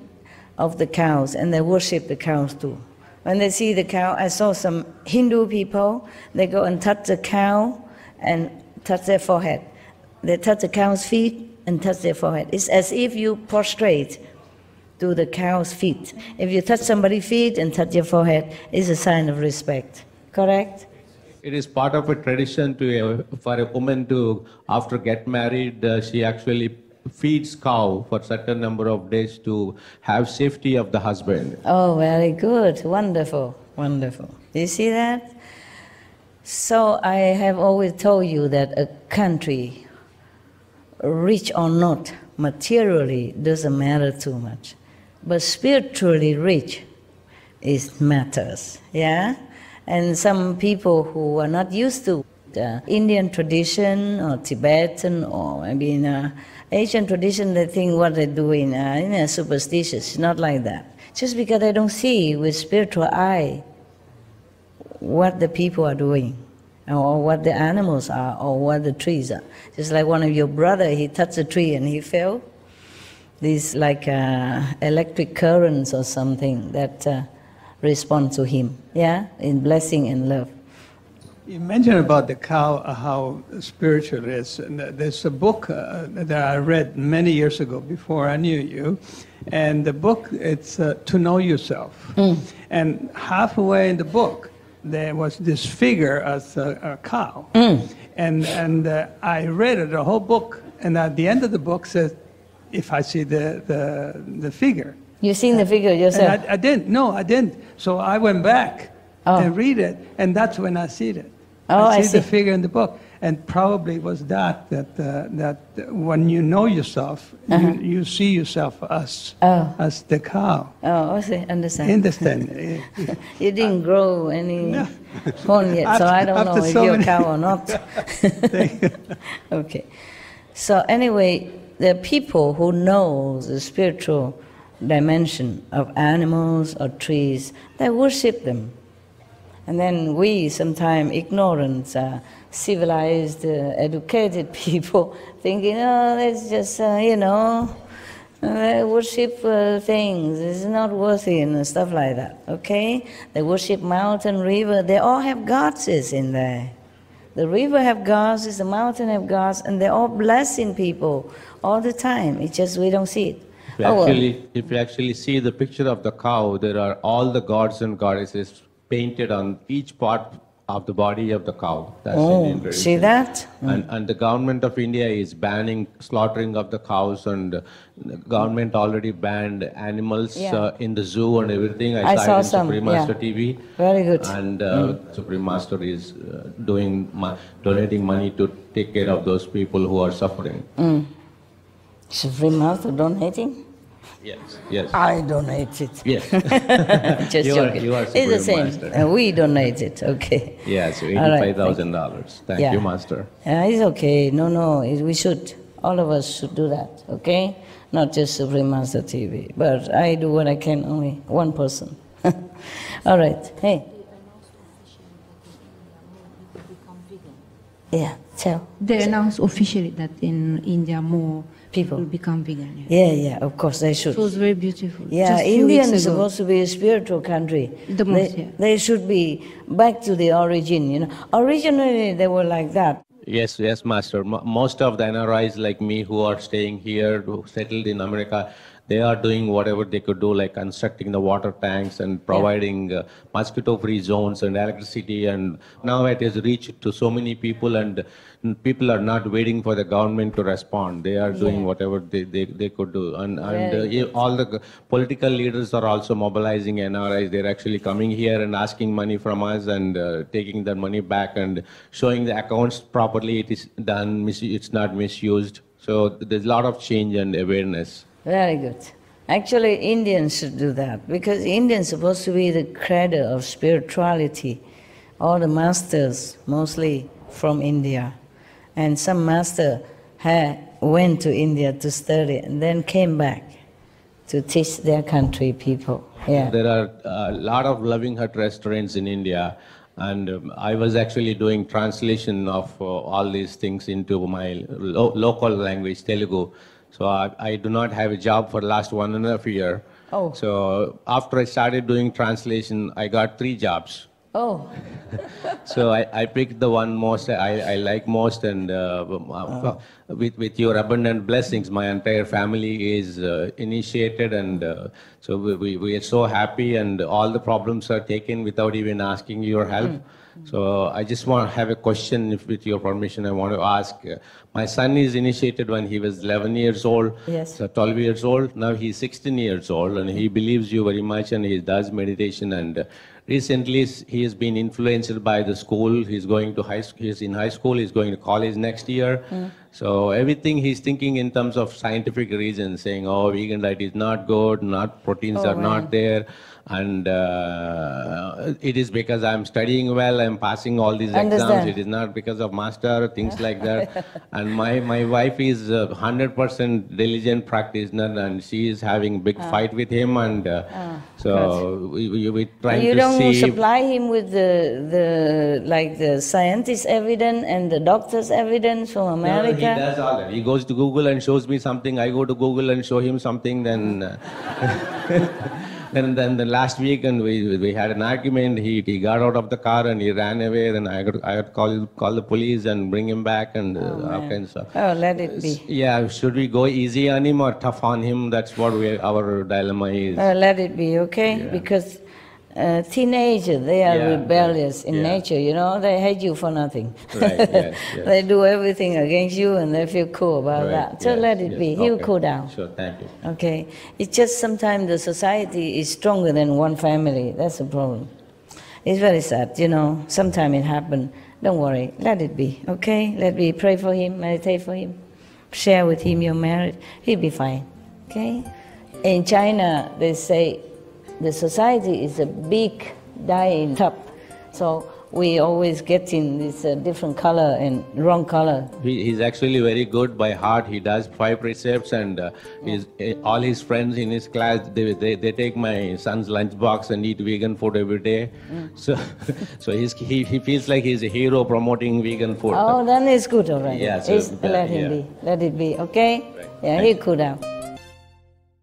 of the cows, and they worship the cows too. When they see the cow, I saw some Hindu people, they go and touch the cow and touch their forehead. They touch the cow's feet and touch their forehead. It's as if you prostrate to the cow's feet. If you touch somebody's feet and touch your forehead, it's a sign of respect. Correct? It is part of a tradition for a woman to, after get married, she actually feeds cow for a certain number of days to have safety of the husband. Oh, very good. Wonderful. Wonderful. You see that? So I have always told you that a country, rich or not, materially doesn't matter too much. But spiritually rich, it matters, yeah? And some people who are not used to the Indian tradition or Tibetan or maybe in Asian tradition, they think what they're doing superstitious. It's not like that. Just because they don't see with spiritual eye what the people are doing, or what the animals are, or what the trees are. Just like one of your brother, he touched a tree and he fell. These like electric currents or something that respond to him, yeah, in blessing and love. You mentioned about the cow, how spiritual it is. And there's a book that I read many years ago before I knew you, and the book, it's To Know Yourself. And halfway in the book, there was this figure as a cow. And I read it, the whole book, and at the end of the book says, if I see the figure. You've seen the figure yourself? And I didn't. No, I didn't. So I went back and read it, and that's when I see it. I see the figure in the book, and probably it was that when you know yourself, you see yourself as the cow. Oh, I see. Understand. Understand. You didn't grow any horn yet, so I don't know if you're a cow or not. Okay. So anyway, the people who know the spiritual dimension of animals or trees, they worship them. And then we, sometimes ignorant, civilized, educated people, thinking, oh, that's just, they worship things, it's not worthy and stuff like that, okay? They worship mountain, river, they all have goddesses in there. The river have gods, the mountain have gods, and they're all blessing people all the time. It's just we don't see it. If you actually see the picture of the cow, there are all the gods and goddesses painted on each part of the body of the cow. That's Oh, Indian tradition. see that? And the government of India is banning slaughtering of the cows, and the government already banned animals Yeah. in the zoo and everything. I saw saw it in some, Supreme yeah. Master TV. Very good. And Supreme Master is donating money to take care of those people who are suffering. Supreme Master donating? Yes, yes. I donate it. Yes. Just joking. You are It's the Supreme same. Master. We donate it. Okay. Yes, All right, $85,000. Thank Yeah. you, Master. It's okay. No, we should. All of us should do that. Okay? Not just Supreme Master TV. But I do what I can, only one person. All right. Hey. Yeah, tell. They announced officially that in India more People. will become vegan. Yeah, of course they should. It was very beautiful. Yeah, Just few India weeks is ago. supposed to be a spiritual country. The most, yeah. They should be back to the origin, you know. Originally they were like that. Yes, Master. Most of the NRIs like me who are staying here, who settled in America, they are doing whatever they could do, like constructing the water tanks and providing mosquito-free zones and electricity. And now it has reached to so many people, and people are not waiting for the government to respond. They are doing whatever they could do. And all the political leaders are also mobilizing NRIs. They're actually coming here and asking money from us and taking that money back and showing the accounts properly. It is done, it's not misused. So there's a lot of change and awareness. Very good. Actually, Indians should do that, because Indians are supposed to be the cradle of spirituality. All the masters, mostly from India. And some master went to India to study and then came back to teach their country people. Yeah. There are a lot of Loving Hut restaurants in India, and I was actually doing translation of all these things into my local language, Telugu. So I do not have a job for the last 1.5 years. Oh. So after I started doing translation, I got 3 jobs. Oh. So I picked the one most I like most, and with your abundant blessings, my entire family is initiated, and so we are so happy, and all the problems are taken without even asking your help. So I just want to have a question, if with your permission, I want to ask. My son is initiated when he was 11 years old, Yes. so 12 years old. Now he's 16 years old, and he believes you very much, and he does meditation. And recently he has been influenced by the school. He's going to he's in high school, he's going to college next year. So everything he's thinking in terms of scientific reasons, saying, oh, vegan diet is not good, proteins are not there. And it is because I'm studying well, I'm passing all these exams. It is not because of master, things like that. And my wife is 100% diligent practitioner, and she is having big fight with him. And so we trying to see. You don't supply him with the scientist evidence and the doctor's evidence from America? No, he does all that. He goes to Google and shows me something. I go to Google and show him something. Then then the last week, and we had an argument. He got out of the car and he ran away. Then I got to call the police and bring him back, and all kinds of. Oh, let it be. Yeah, should we go easy on him or tough on him? That's what our dilemma is. Let it be, okay? Yeah. Because teenagers, they are rebellious in nature, you know. They hate you for nothing. Right, yes. They do everything against you, and they feel cool about that. So let it be. He'll cool down. Sure, thank you. Okay? It's just sometimes the society is stronger than one family. That's the problem. It's very sad, you know. Sometimes it happens. Don't worry. Let it be, okay? Let me pray for him, meditate for him, share with him your marriage. He'll be fine, okay? In China, they say the society is a big dyeing tub. So we always get in this different color and wrong color. He's actually very good by heart. He does 5 precepts, and all his friends in his class, they take my son's lunchbox and eat vegan food every day. So he feels like he's a hero promoting vegan food. Oh, then it's good already. Yeah, so Let him be. Let it be, okay? Right. Yeah, he'll cool down.